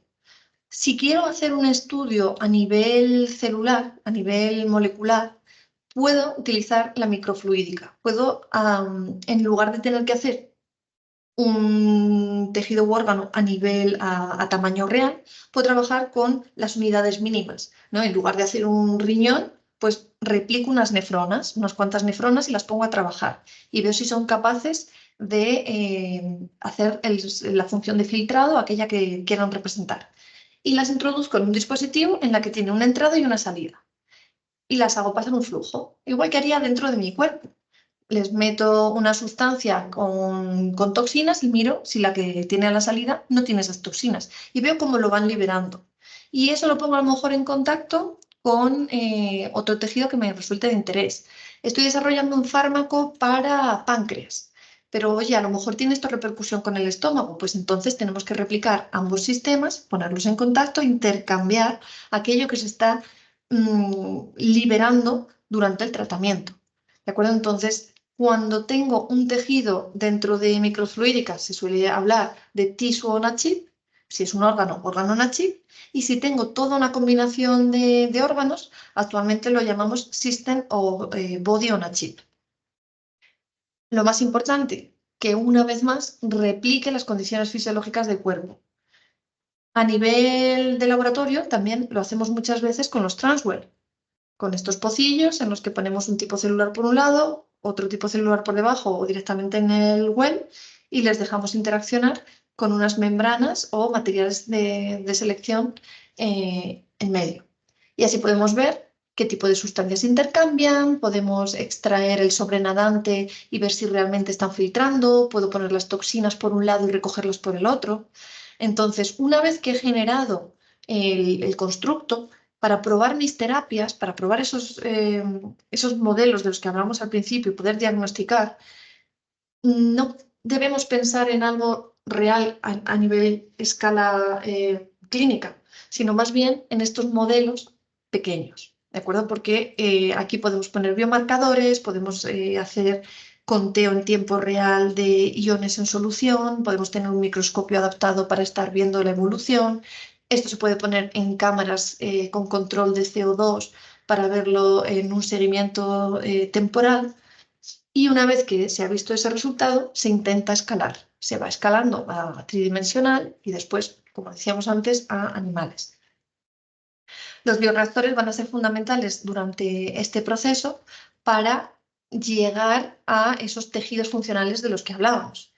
Si quiero hacer un estudio a nivel celular, a nivel molecular, puedo utilizar la microfluídica. Puedo, en lugar de tener que hacer un tejido u órgano a tamaño real, puedo trabajar con las unidades mínimas, ¿no? En lugar de hacer un riñón, pues replico unas nefronas, unas cuantas nefronas y las pongo a trabajar y veo si son capaces de hacer la función de filtrado, aquella que quieran representar. Y las introduzco en un dispositivo en la que tiene una entrada y una salida y las hago pasar un flujo, igual que haría dentro de mi cuerpo. Les meto una sustancia con toxinas y miro si la que tiene a la salida no tiene esas toxinas y veo cómo lo van liberando. Y eso lo pongo a lo mejor en contacto con otro tejido que me resulte de interés. Estoy desarrollando un fármaco para páncreas, pero oye, a lo mejor tiene esto repercusión con el estómago, pues entonces tenemos que replicar ambos sistemas, ponerlos en contacto, intercambiar aquello que se está liberando durante el tratamiento. ¿De acuerdo? Entonces, cuando tengo un tejido dentro de microfluídicas, se suele hablar de tissue on a chip, si es un órgano, órgano on a chip, y si tengo toda una combinación de órganos, actualmente lo llamamos system o body on a chip. Lo más importante, que una vez más replique las condiciones fisiológicas del cuerpo. A nivel de laboratorio, también lo hacemos muchas veces con los transwell, con estos pocillos en los que ponemos un tipo celular por un lado, otro tipo celular por debajo o directamente en el well y les dejamos interaccionar con unas membranas o materiales de selección en medio. Y así podemos ver qué tipo de sustancias intercambian, podemos extraer el sobrenadante y ver si realmente están filtrando, puedo poner las toxinas por un lado y recogerlas por el otro. Entonces, una vez que he generado el constructo, para probar mis terapias, para probar esos modelos de los que hablamos al principio y poder diagnosticar, no debemos pensar en algo real a nivel escala clínica, sino más bien en estos modelos pequeños, ¿de acuerdo? Porque aquí podemos poner biomarcadores, podemos hacer conteo en tiempo real de iones en solución, podemos tener un microscopio adaptado para estar viendo la evolución. Esto se puede poner en cámaras con control de CO2 para verlo en un seguimiento temporal. Y una vez que se ha visto ese resultado, se intenta escalar. Se va escalando a tridimensional y después, como decíamos antes, a animales. Los bioreactores van a ser fundamentales durante este proceso para llegar a esos tejidos funcionales de los que hablábamos.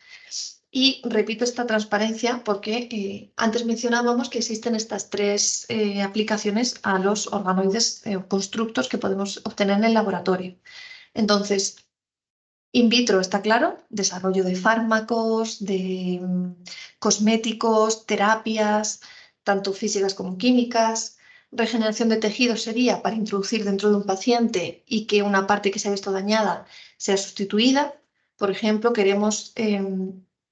Y repito esta transparencia porque antes mencionábamos que existen estas tres aplicaciones a los organoides constructos que podemos obtener en el laboratorio. Entonces, in vitro, está claro, desarrollo de fármacos, de cosméticos, terapias, tanto físicas como químicas. Regeneración de tejidos sería para introducir dentro de un paciente y que una parte que se ha visto dañada sea sustituida. Por ejemplo, queremos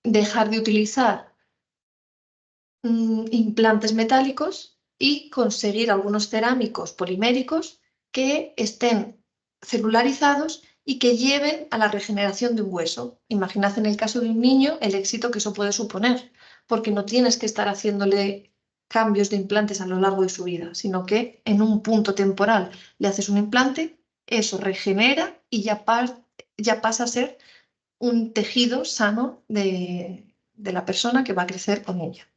dejar de utilizar implantes metálicos y conseguir algunos cerámicos poliméricos que estén celularizados y que lleven a la regeneración de un hueso. Imaginad en el caso de un niño el éxito que eso puede suponer, porque no tienes que estar haciéndole cambios de implantes a lo largo de su vida, sino que en un punto temporal le haces un implante, eso regenera y ya pasa a ser un tejido sano de la persona que va a crecer con ella.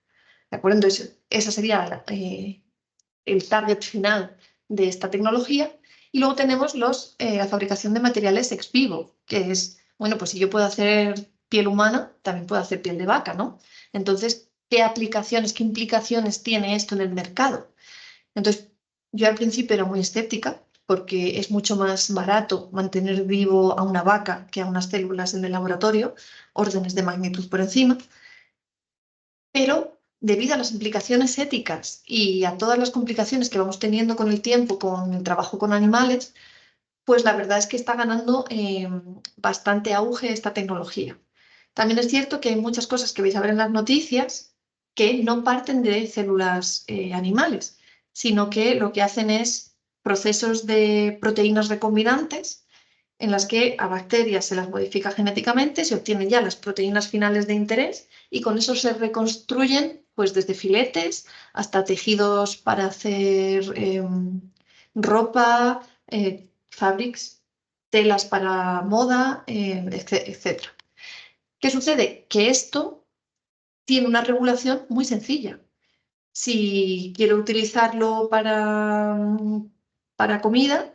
¿De acuerdo? Entonces, ese sería el target final de esta tecnología. Y luego tenemos la fabricación de materiales ex vivo, que es, bueno, pues si yo puedo hacer piel humana, también puedo hacer piel de vaca, ¿no? Entonces, ¿qué aplicaciones, qué implicaciones tiene esto en el mercado? Entonces, yo al principio era muy escéptica porque es mucho más barato mantener vivo a una vaca que a unas células en el laboratorio, órdenes de magnitud por encima, pero debido a las implicaciones éticas y a todas las complicaciones que vamos teniendo con el tiempo, con el trabajo con animales, pues la verdad es que está ganando bastante auge esta tecnología. También es cierto que hay muchas cosas que vais a ver en las noticias que no parten de células animales, sino que lo que hacen es procesos de proteínas recombinantes en las que a bacterias se las modifica genéticamente, se obtienen ya las proteínas finales de interés y con eso se reconstruyen pues desde filetes hasta tejidos para hacer ropa, fabrics, telas para moda, etc. ¿Qué sucede? Que esto tiene una regulación muy sencilla. Si quiero utilizarlo para comida,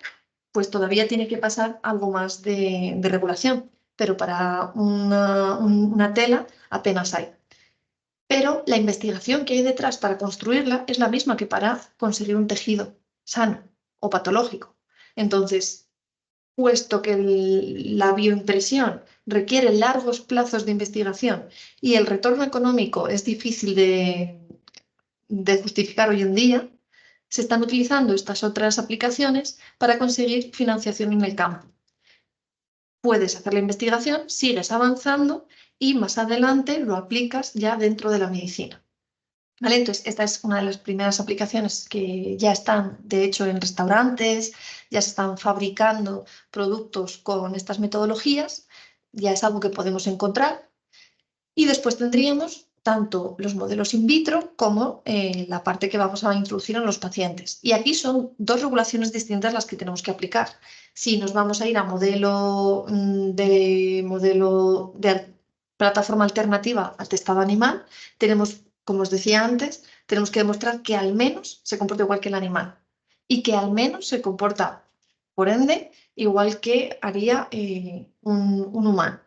pues todavía tiene que pasar algo más de regulación, pero para una tela apenas hay. Pero la investigación que hay detrás para construirla es la misma que para conseguir un tejido sano o patológico. Entonces, puesto que la bioimpresión requiere largos plazos de investigación y el retorno económico es difícil de justificar hoy en día, se están utilizando estas otras aplicaciones para conseguir financiación en el campo. Puedes hacer la investigación, sigues avanzando y más adelante lo aplicas ya dentro de la medicina. ¿Vale? Entonces, esta es una de las primeras aplicaciones que ya están, de hecho, en restaurantes, ya se están fabricando productos con estas metodologías, ya es algo que podemos encontrar. Y después tendríamos tanto los modelos in vitro como la parte que vamos a introducir en los pacientes. Y aquí son dos regulaciones distintas las que tenemos que aplicar. Si nos vamos a ir a modelo de plataforma alternativa al testado animal, tenemos, como os decía antes, tenemos que demostrar que al menos se comporta igual que el animal y que al menos se comporta, por ende, igual que haría un humano.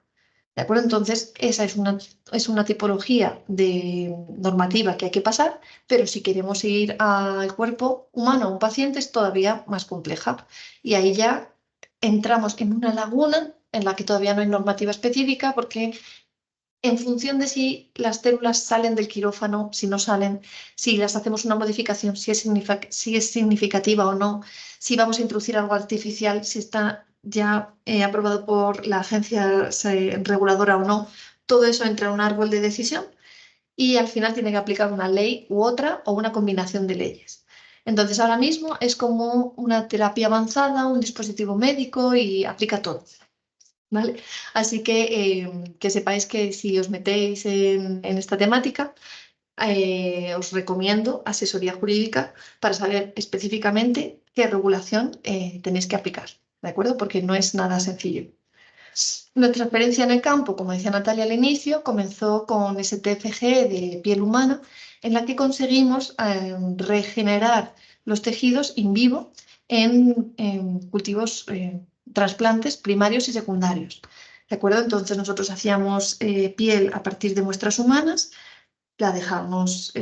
¿De acuerdo? Entonces, esa es una tipología de normativa que hay que pasar, pero si queremos ir al cuerpo humano, a un paciente, es todavía más compleja. Y ahí ya entramos en una laguna en la que todavía no hay normativa específica, porque en función de si las células salen del quirófano, si no salen, si las hacemos una modificación, si es significativa o no, si vamos a introducir algo artificial, si está ya aprobado por la agencia reguladora o no, todo eso entra en un árbol de decisión y al final tiene que aplicar una ley u otra o una combinación de leyes. Entonces ahora mismo es como una terapia avanzada, un dispositivo médico y aplica todo. ¿Vale? Así que sepáis que si os metéis en esta temática, os recomiendo asesoría jurídica para saber específicamente qué regulación tenéis que aplicar, ¿de acuerdo? Porque no es nada sencillo. Nuestra experiencia en el campo, como decía Natalia al inicio, comenzó con STFG de piel humana, en la que conseguimos regenerar los tejidos in vivo en cultivos, trasplantes primarios y secundarios. ¿De acuerdo? Entonces nosotros hacíamos piel a partir de muestras humanas, la dejábamos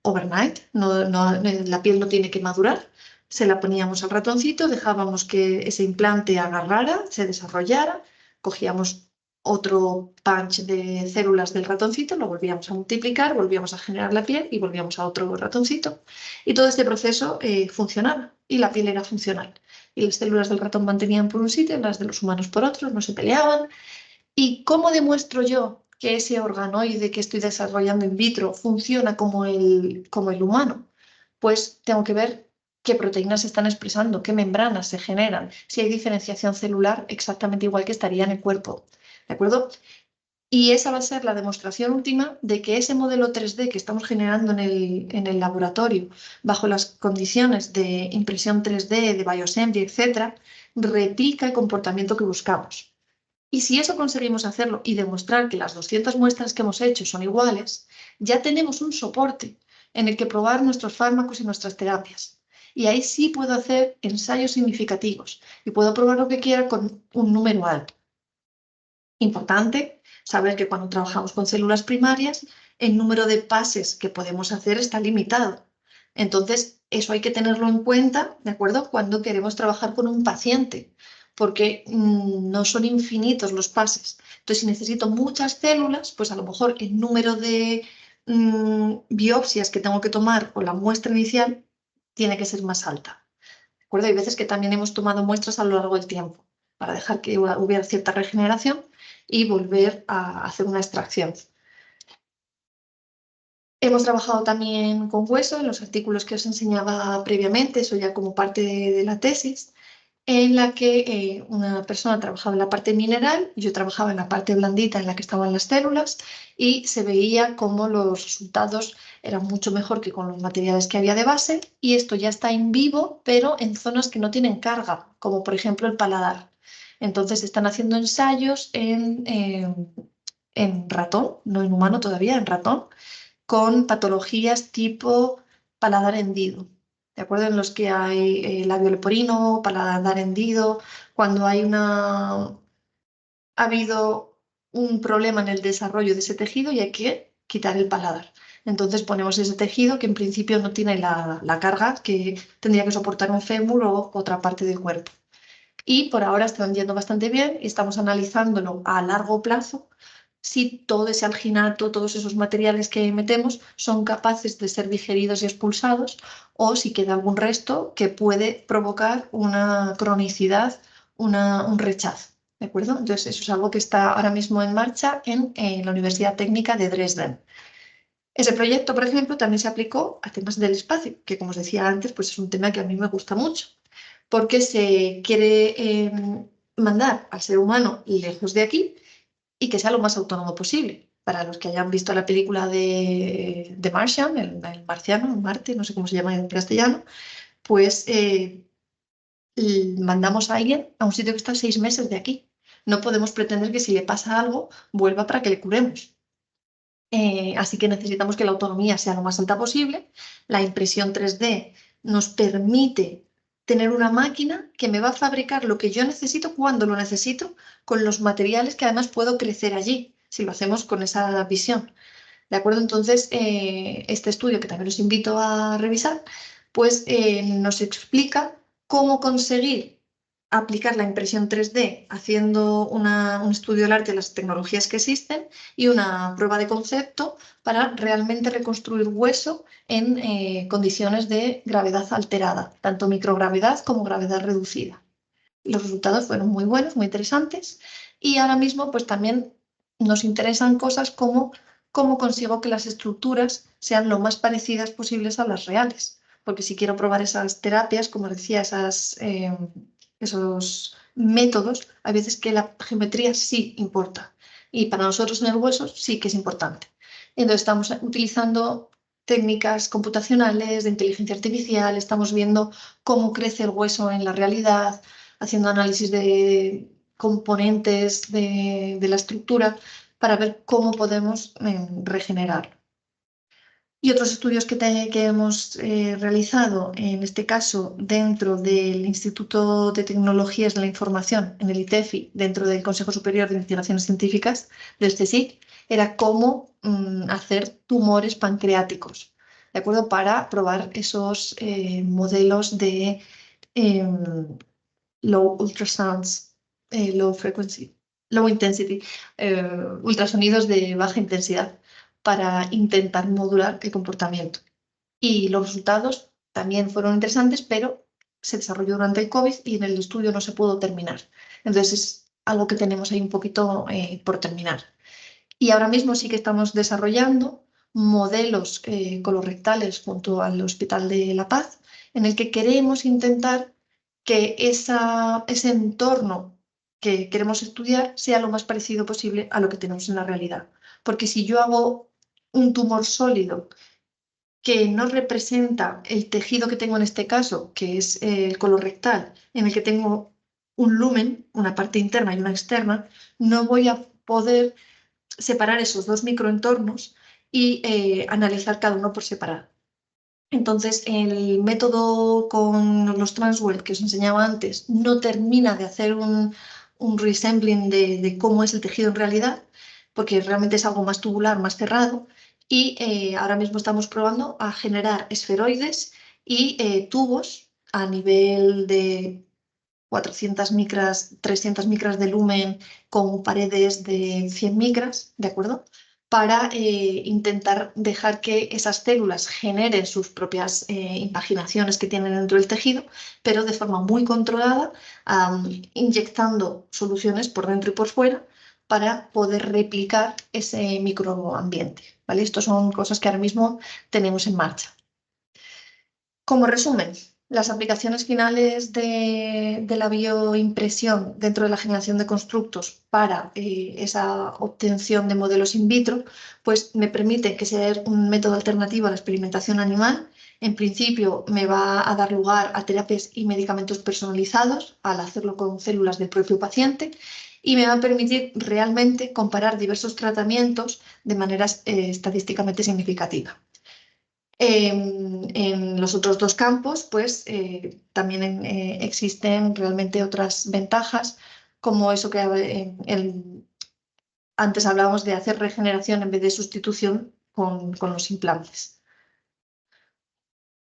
overnight, la piel no tiene que madurar, se la poníamos al ratoncito, dejábamos que ese implante agarrara, se desarrollara, cogíamos otro punch de células del ratoncito, lo volvíamos a multiplicar, volvíamos a generar la piel y volvíamos a otro ratoncito. Y todo este proceso funcionaba y la piel era funcional. Y las células del ratón mantenían por un sitio, las de los humanos por otro, no se peleaban. ¿Y cómo demuestro yo que ese organoide que estoy desarrollando in vitro funciona como el humano? Pues tengo que ver qué proteínas se están expresando, qué membranas se generan, si hay diferenciación celular exactamente igual que estaría en el cuerpo. ¿De acuerdo? Y esa va a ser la demostración última de que ese modelo 3D que estamos generando en el laboratorio, bajo las condiciones de impresión 3D, de biosensing, etc., replica el comportamiento que buscamos. Y si eso conseguimos hacerlo y demostrar que las 200 muestras que hemos hecho son iguales, ya tenemos un soporte en el que probar nuestros fármacos y nuestras terapias. Y ahí sí puedo hacer ensayos significativos y puedo probar lo que quiera con un número alto. Importante saber que cuando trabajamos con células primarias, el número de pases que podemos hacer está limitado. Entonces, eso hay que tenerlo en cuenta, ¿de acuerdo? Cuando queremos trabajar con un paciente, porque no son infinitos los pases. Entonces, si necesito muchas células, pues a lo mejor el número de biopsias que tengo que tomar o la muestra inicial tiene que ser más alta. ¿De acuerdo? Hay veces que también hemos tomado muestras a lo largo del tiempo para dejar que hubiera cierta regeneración y volver a hacer una extracción. Hemos trabajado también con hueso en los artículos que os enseñaba previamente, eso ya como parte de la tesis, en la que una persona trabajaba en la parte mineral, yo trabajaba en la parte blandita en la que estaban las células y se veía cómo los resultados eran mucho mejor que con los materiales que había de base y esto ya está en vivo, pero en zonas que no tienen carga, como por ejemplo el paladar. Entonces están haciendo ensayos en ratón, no en humano todavía, en ratón, con patologías tipo paladar hendido. ¿De acuerdo? En los que hay labio leporino, paladar hendido, cuando ha habido un problema en el desarrollo de ese tejido y hay que quitar el paladar. Entonces ponemos ese tejido que en principio no tiene la carga que tendría que soportar un fémur o otra parte del cuerpo. Y por ahora están yendo bastante bien y estamos analizándolo a largo plazo si todo ese alginato, todos esos materiales que metemos son capaces de ser digeridos y expulsados o si queda algún resto que puede provocar una cronicidad, un rechazo. ¿De acuerdo? Entonces eso es algo que está ahora mismo en marcha en la Universidad Técnica de Dresden. Ese proyecto, por ejemplo, también se aplicó a temas del espacio, que como os decía antes, pues es un tema que a mí me gusta mucho porque se quiere mandar al ser humano lejos de aquí y que sea lo más autónomo posible. Para los que hayan visto la película de Martian, el marciano, Marte, no sé cómo se llama en castellano, pues mandamos a alguien a un sitio que está 6 meses de aquí. No podemos pretender que si le pasa algo, vuelva para que le curemos. Así que necesitamos que la autonomía sea lo más alta posible. La impresión 3D nos permite tener una máquina que me va a fabricar lo que yo necesito cuando lo necesito, con los materiales que además puedo crecer allí, si lo hacemos con esa visión. ¿De acuerdo? Entonces, este estudio, que también os invito a revisar, pues nos explica cómo conseguir aplicar la impresión 3D haciendo un estudio del arte de las tecnologías que existen y una prueba de concepto para realmente reconstruir hueso en condiciones de gravedad alterada, tanto microgravedad como gravedad reducida. Los resultados fueron muy buenos, muy interesantes y ahora mismo pues también nos interesan cosas como cómo consigo que las estructuras sean lo más parecidas posibles a las reales. Porque si quiero probar esas terapias, como decía, esos métodos, hay veces que la geometría sí importa. Y para nosotros en el hueso sí que es importante. Entonces estamos utilizando técnicas computacionales de inteligencia artificial, estamos viendo cómo crece el hueso en la realidad, haciendo análisis de componentes de la estructura para ver cómo podemos regenerar. Y otros estudios que hemos realizado, en este caso dentro del Instituto de Tecnologías de la Información, en el ITEFI, dentro del Consejo Superior de Investigaciones Científicas, del CSIC, era cómo hacer tumores pancreáticos, ¿de acuerdo? Para probar esos modelos de low ultrasounds, low frequency, low intensity, ultrasonidos de baja intensidad para intentar modular el comportamiento. Y los resultados también fueron interesantes, pero se desarrolló durante el COVID y en el estudio no se pudo terminar. Entonces es algo que tenemos ahí un poquito por terminar. Y ahora mismo sí que estamos desarrollando modelos colorectales junto al Hospital de La Paz, en el que queremos intentar que ese entorno que queremos estudiar sea lo más parecido posible a lo que tenemos en la realidad. Porque si yo hago un tumor sólido que no representa el tejido que tengo en este caso, que es el colorectal, en el que tengo un lumen, una parte interna y una externa, no voy a poder separar esos dos microentornos y analizar cada uno por separado. Entonces, el método con los Transwell que os enseñaba antes no termina de hacer un resembling de cómo es el tejido en realidad, porque realmente es algo más tubular, más cerrado. Y ahora mismo estamos probando a generar esferoides y tubos a nivel de 400 micras, 300 micras de lumen con paredes de 100 micras, ¿de acuerdo? Para intentar dejar que esas células generen sus propias impaginaciones que tienen dentro del tejido, pero de forma muy controlada, inyectando soluciones por dentro y por fuera para poder replicar ese microambiente, ¿vale? Estas son cosas que ahora mismo tenemos en marcha. Como resumen, las aplicaciones finales de la bioimpresión dentro de la generación de constructos para esa obtención de modelos in vitro, pues me permite que sea un método alternativo a la experimentación animal. En principio me va a dar lugar a terapias y medicamentos personalizados al hacerlo con células del propio paciente y me va a permitir realmente comparar diversos tratamientos de manera estadísticamente significativa. En los otros dos campos, pues también existen realmente otras ventajas, como eso que antes hablábamos de hacer regeneración en vez de sustitución con los implantes.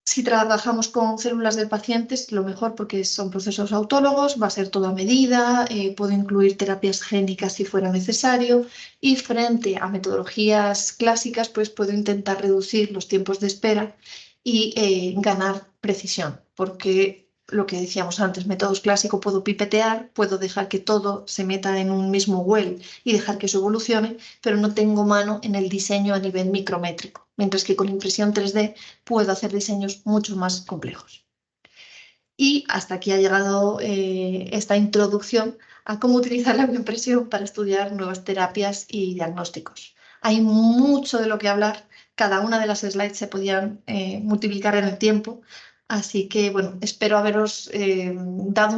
Si trabajamos con células del paciente es lo mejor porque son procesos autólogos, va a ser todo a medida, puedo incluir terapias génicas si fuera necesario y frente a metodologías clásicas pues puedo intentar reducir los tiempos de espera y ganar precisión porque lo que decíamos antes, métodos clásicos puedo pipetear, puedo dejar que todo se meta en un mismo well y dejar que eso evolucione, pero no tengo mano en el diseño a nivel micrométrico, mientras que con impresión 3D puedo hacer diseños mucho más complejos. Y hasta aquí ha llegado esta introducción a cómo utilizar la bioimpresión para estudiar nuevas terapias y diagnósticos. Hay mucho de lo que hablar, cada una de las slides se podían multiplicar en el tiempo, así que bueno, espero haberos dado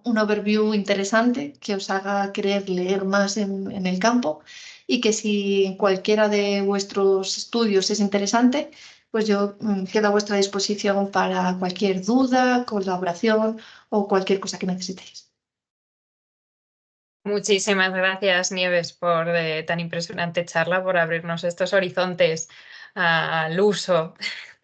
una overview interesante que os haga querer leer más en el campo y que si cualquiera de vuestros estudios es interesante, pues yo quedo a vuestra disposición para cualquier duda, colaboración o cualquier cosa que necesitéis. Muchísimas gracias, Nieves, por tan impresionante charla, por abrirnos estos horizontes al uso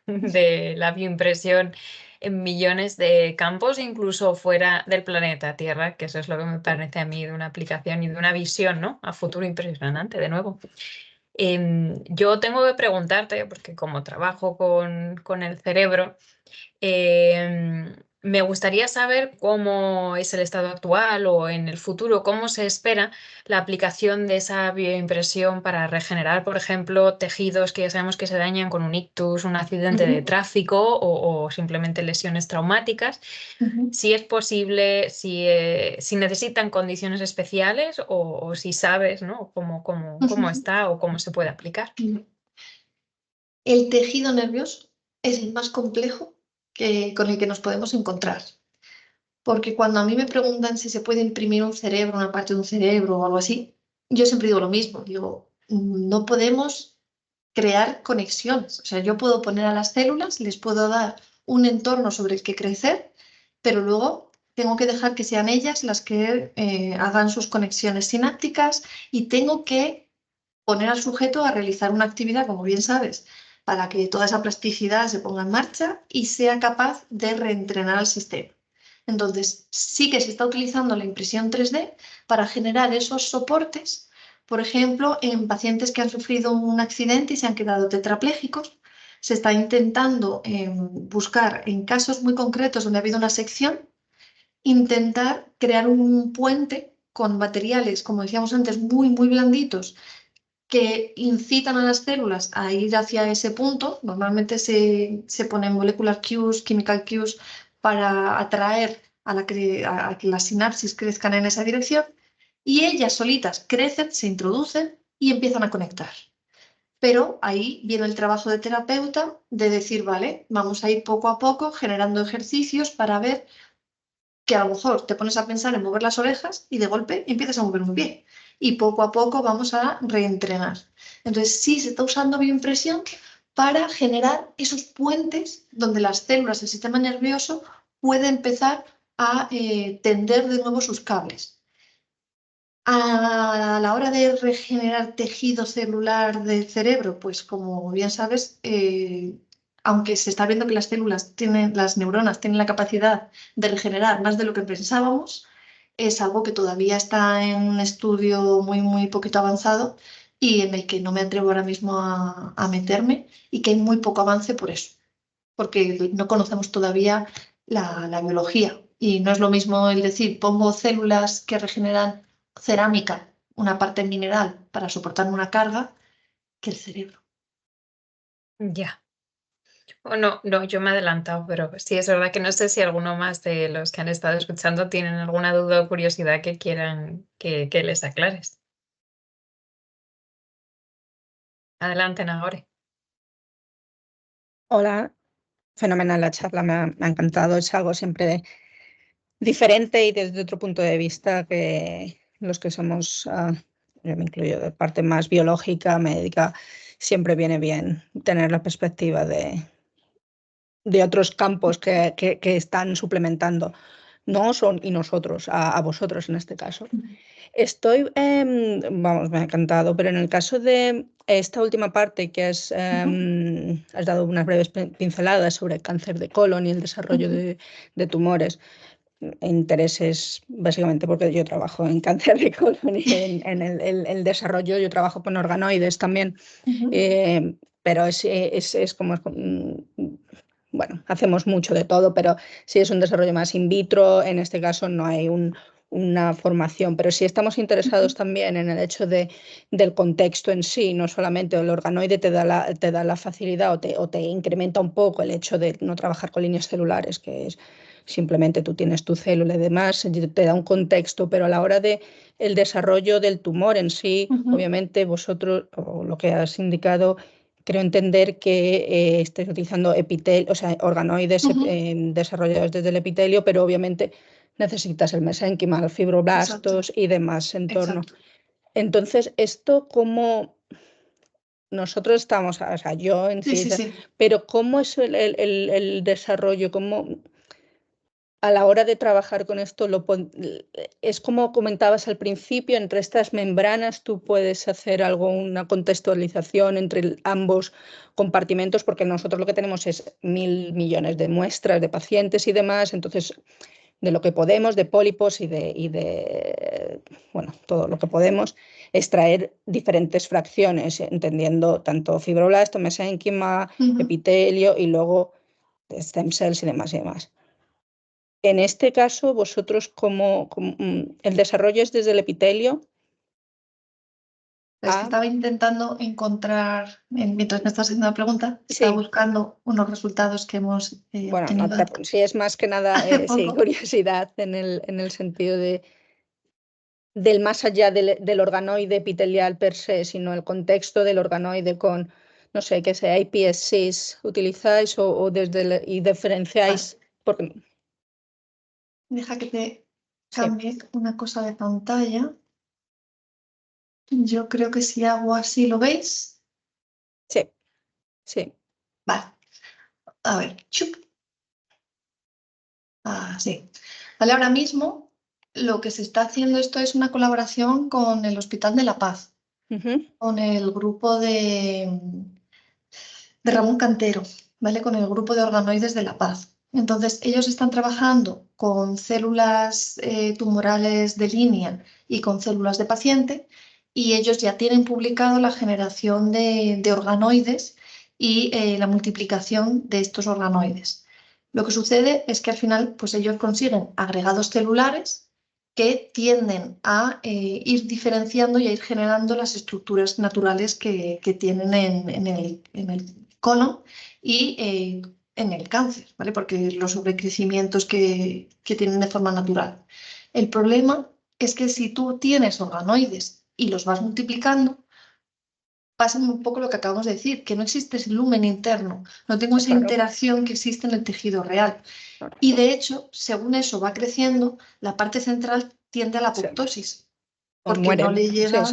de la bioimpresión en millones de campos, incluso fuera del planeta Tierra, que eso es lo que me parece a mí de una aplicación y de una visión, ¿no?, a futuro impresionante, de nuevo. Yo tengo que preguntarte, porque como trabajo con el cerebro, me gustaría saber cómo es el estado actual o en el futuro, cómo se espera la aplicación de esa bioimpresión para regenerar, por ejemplo, tejidos que ya sabemos que se dañan con un ictus, un accidente de tráfico o simplemente lesiones traumáticas. Si es posible, si necesitan condiciones especiales o si sabes, ¿no?, cómo está o cómo se puede aplicar. El tejido nervioso es el más complejo con el que nos podemos encontrar. Porque cuando a mí me preguntan si se puede imprimir un cerebro, una parte de un cerebro o algo así, yo siempre digo lo mismo. Digo, no podemos crear conexiones. O sea, yo puedo poner a las células, les puedo dar un entorno sobre el que crecer, pero luego tengo que dejar que sean ellas las que hagan sus conexiones sinápticas y tengo que poner al sujeto a realizar una actividad, como bien sabes, para que toda esa plasticidad se ponga en marcha y sea capaz de reentrenar al sistema. Entonces, sí que se está utilizando la impresión 3D para generar esos soportes, por ejemplo, en pacientes que han sufrido un accidente y se han quedado tetraplégicos. Se está intentando buscar en casos muy concretos donde ha habido una sección, intentar crear un puente con materiales, como decíamos antes, muy, muy blanditos, que incitan a las células a ir hacia ese punto. Normalmente se ponen molecular cues, chemical cues, para atraer a que las sinapsis crezcan en esa dirección y ellas solitas crecen, se introducen y empiezan a conectar. Pero ahí viene el trabajo de terapeuta de decir, vale, vamos a ir poco a poco generando ejercicios para ver que a lo mejor te pones a pensar en mover las orejas y de golpe empiezas a mover un pie. Y poco a poco vamos a reentrenar. Entonces, sí se está usando bioimpresión para generar esos puentes donde las células del sistema nervioso pueden empezar a tender de nuevo sus cables. A la hora de regenerar tejido celular del cerebro, pues como bien sabes, aunque se está viendo que las las neuronas tienen la capacidad de regenerar más de lo que pensábamos, es algo que todavía está en un estudio muy poquito avanzado y en el que no me atrevo ahora mismo a meterme y que hay muy poco avance por eso, porque no conocemos todavía la biología y no es lo mismo el decir pongo células que regeneran cerámica, una parte mineral para soportar una carga, que el cerebro. Ya. O no, yo me he adelantado, pero sí es verdad que no sé si alguno más de los que han estado escuchando tienen alguna duda o curiosidad que quieran que les aclares. Adelante, Nagore. Hola, fenomenal la charla, me ha encantado. Es algo siempre diferente y desde otro punto de vista que los que somos, yo me incluyo, de parte más biológica, médica, siempre viene bien tener la perspectiva de otros campos que están suplementando. No son y nosotros, a vosotros en este caso. Estoy, vamos, me ha encantado, pero en el caso de esta última parte que has dado unas breves pinceladas sobre el cáncer de colon y el desarrollo de tumores, intereses básicamente porque yo trabajo en cáncer de colon y en el desarrollo, yo trabajo con organoides también, pero es como... Bueno, hacemos mucho de todo, pero sí es un desarrollo más in vitro. En este caso no hay una formación, pero sí estamos interesados también en el hecho del contexto en sí, no solamente el organoide te da la facilidad o te incrementa un poco el hecho de no trabajar con líneas celulares, que es simplemente tú tienes tu célula y demás, te da un contexto, pero a la hora de el desarrollo del tumor en sí, obviamente vosotros, o lo que has indicado, creo entender que estáis utilizando o sea, organoides desarrollados desde el epitelio, pero obviamente necesitas el mesénquima, los fibroblastos. Exacto. Y demás en torno. Exacto. Entonces, esto como nosotros estamos, o sea, yo en sí, pero ¿cómo es el desarrollo? ¿Cómo a la hora de trabajar con esto es como comentabas al principio, entre estas membranas tú puedes hacer una contextualización entre ambos compartimentos, porque nosotros lo que tenemos es 1.000 millones de muestras de pacientes y demás, entonces de lo que podemos, de pólipos y de bueno, todo lo que podemos, extraer diferentes fracciones, entendiendo tanto fibroblasto, mesénquima, epitelio y luego stem cells y demás y demás. En este caso, vosotros, el desarrollo es desde el epitelio. Es que estaba intentando encontrar, mientras me estás haciendo la pregunta, estaba buscando unos resultados que hemos bueno, obtenido. Sí, es más que nada sí, curiosidad en el sentido del más allá del organoide epitelial per se, sino el contexto del organoide con, no sé, qué sea iPS6 utilizáis o desde y diferenciáis. Porque... Deja que te cambie una cosa de pantalla. Yo creo que si hago así, ¿lo veis? Sí, sí. Vale. A ver, chup. Así. Vale, ahora mismo lo que se está haciendo esto es una colaboración con el Hospital de la Paz, con el grupo de Ramón Cantero, ¿vale? Con el grupo de organoides de La Paz. Entonces, ellos están trabajando con células tumorales de línea y con células de paciente y ellos ya tienen publicado la generación de organoides y la multiplicación de estos organoides. Lo que sucede es que al final pues ellos consiguen agregados celulares que tienden a ir diferenciando y a ir generando las estructuras naturales que tienen en el colon y en el cáncer, ¿vale? Porque los sobrecrecimientos que tienen de forma natural. El problema es que si tú tienes organoides y los vas multiplicando, pasa un poco lo que acabamos de decir, que no existe ese lumen interno, no tengo esa interacción que existe en el tejido real. Y de hecho, según eso va creciendo, la parte central tiende a la apoptosis, porque no le llega,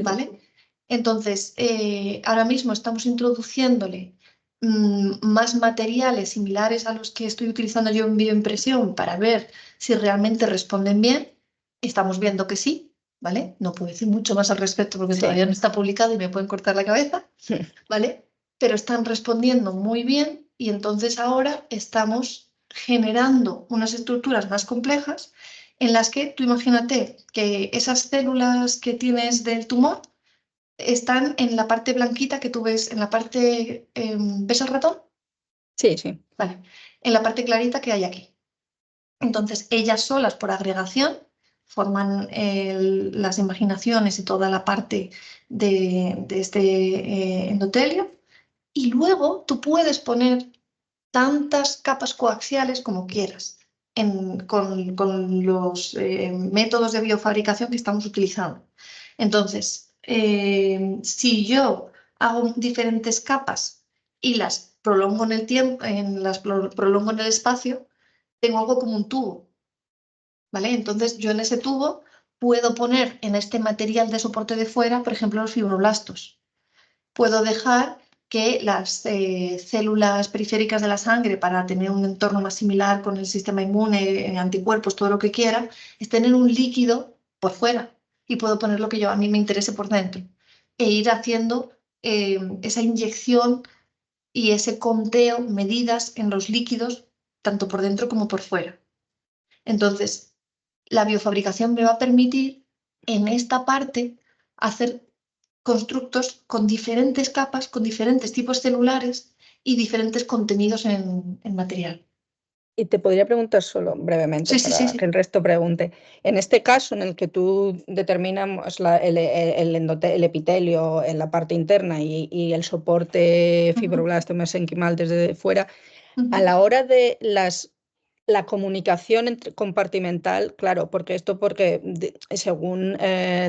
¿vale? Entonces, ahora mismo estamos introduciéndole más materiales similares a los que estoy utilizando yo en bioimpresión para ver si realmente responden bien. Estamos viendo que sí, ¿vale? No puedo decir mucho más al respecto porque Sí. todavía no está publicado y me pueden cortar la cabeza, ¿vale? Pero están respondiendo muy bien y entonces ahora estamos generando unas estructuras más complejas en las que tú imagínate que esas células que tienes del tumor están en la parte blanquita que tú ves, en la parte... ¿ves el ratón? Sí, sí. Vale, en la parte clarita que hay aquí. Entonces, ellas solas por agregación forman las imaginaciones y toda la parte de este endotelio. Y luego tú puedes poner tantas capas coaxiales como quieras con los métodos de biofabricación que estamos utilizando. Entonces, si yo hago diferentes capas y las prolongo en el tiempo, prolongo en el espacio, tengo algo como un tubo, ¿vale? Entonces yo en ese tubo puedo poner en este material de soporte de fuera, por ejemplo, los fibroblastos. Puedo dejar que las células periféricas de la sangre, para tener un entorno más similar con el sistema inmune, anticuerpos, todo lo que quiera, estén en un líquido por fuera y puedo poner lo que a mí me interese por dentro e ir haciendo esa inyección y ese conteo, medidas en los líquidos, tanto por dentro como por fuera. Entonces, la biofabricación me va a permitir en esta parte hacer constructos con diferentes capas, con diferentes tipos celulares y diferentes contenidos en material. Y te podría preguntar solo brevemente Sí. que el resto pregunte. En este caso en el que tú determinas el epitelio en la parte interna y el soporte fibroblasto mesenquimal desde fuera, a la hora de la comunicación compartimental, claro, porque según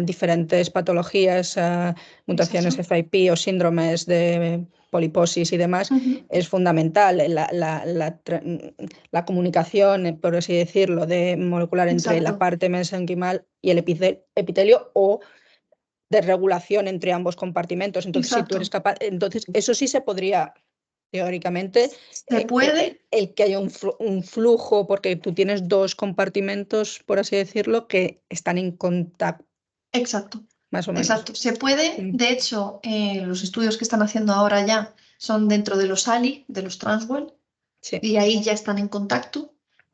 diferentes patologías, mutaciones FIP o síndromes de poliposis y demás, es fundamental la comunicación, por así decirlo, molecular entre la parte mesenquimal y el epitelio o de regulación entre ambos compartimentos. Entonces, si tú eres capaz, entonces eso sí se podría, teóricamente, se puede. El que haya un flujo, porque tú tienes dos compartimentos, por así decirlo, que están en contacto. Exacto. Más o menos. Exacto. Se puede, de hecho, los estudios que están haciendo ahora ya son dentro de los ALI, de los Transwell, Sí. y ahí ya están en contacto,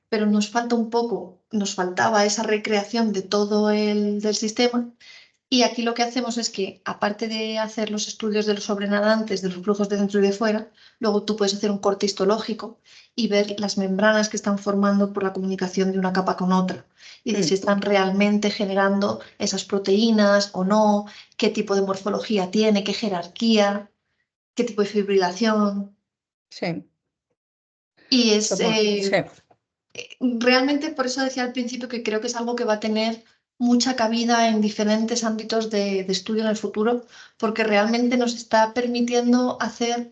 pero nos falta un poco, nos faltaba esa recreación de todo del sistema. Y aquí lo que hacemos es que, aparte de hacer los estudios de los sobrenadantes, de los flujos de dentro y de fuera, luego tú puedes hacer un corte histológico y ver las membranas que están formando por la comunicación de una capa con otra. Y si están realmente generando esas proteínas o no, qué tipo de morfología tiene, qué jerarquía, qué tipo de fibrilación. Sí. Y es realmente, por eso decía al principio que creo que es algo que va a tener mucha cabida en diferentes ámbitos de estudio en el futuro, porque realmente nos está permitiendo hacer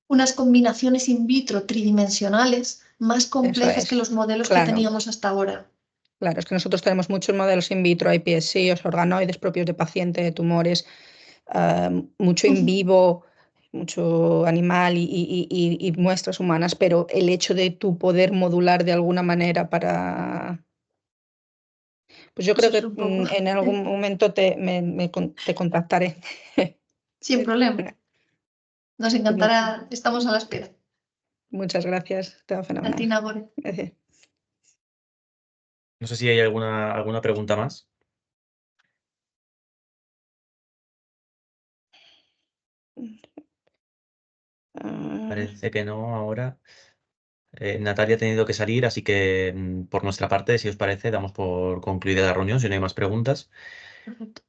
unas combinaciones in vitro tridimensionales más complejas que los modelos que teníamos hasta ahora. Claro, es que nosotros tenemos muchos modelos in vitro, iPSC, organoides propios de paciente, de tumores, mucho in vivo, mucho animal y muestras humanas, pero el hecho de tú poder modular de alguna manera para... Pues yo creo que en algún momento te contactaré. Sin problema. Nos encantará, estamos a la espera. Muchas gracias, te va fenomenal. A ti, Nagore. Gracias. No sé si hay alguna pregunta más. Parece que no ahora. Natalia ha tenido que salir, así que por nuestra parte, si os parece, damos por concluida la reunión, si no hay más preguntas. Perfecto.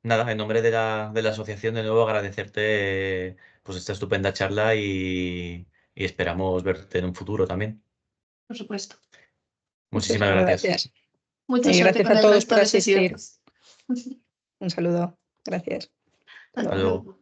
Nada, en nombre de la asociación, de nuevo agradecerte pues esta estupenda charla y esperamos verte en un futuro también. Por supuesto. Muchísimas gracias. Mucha Y suerte gracias con a el todos resto por de asistir. sesiones. Un saludo. Gracias. Hasta Hasta luego. luego.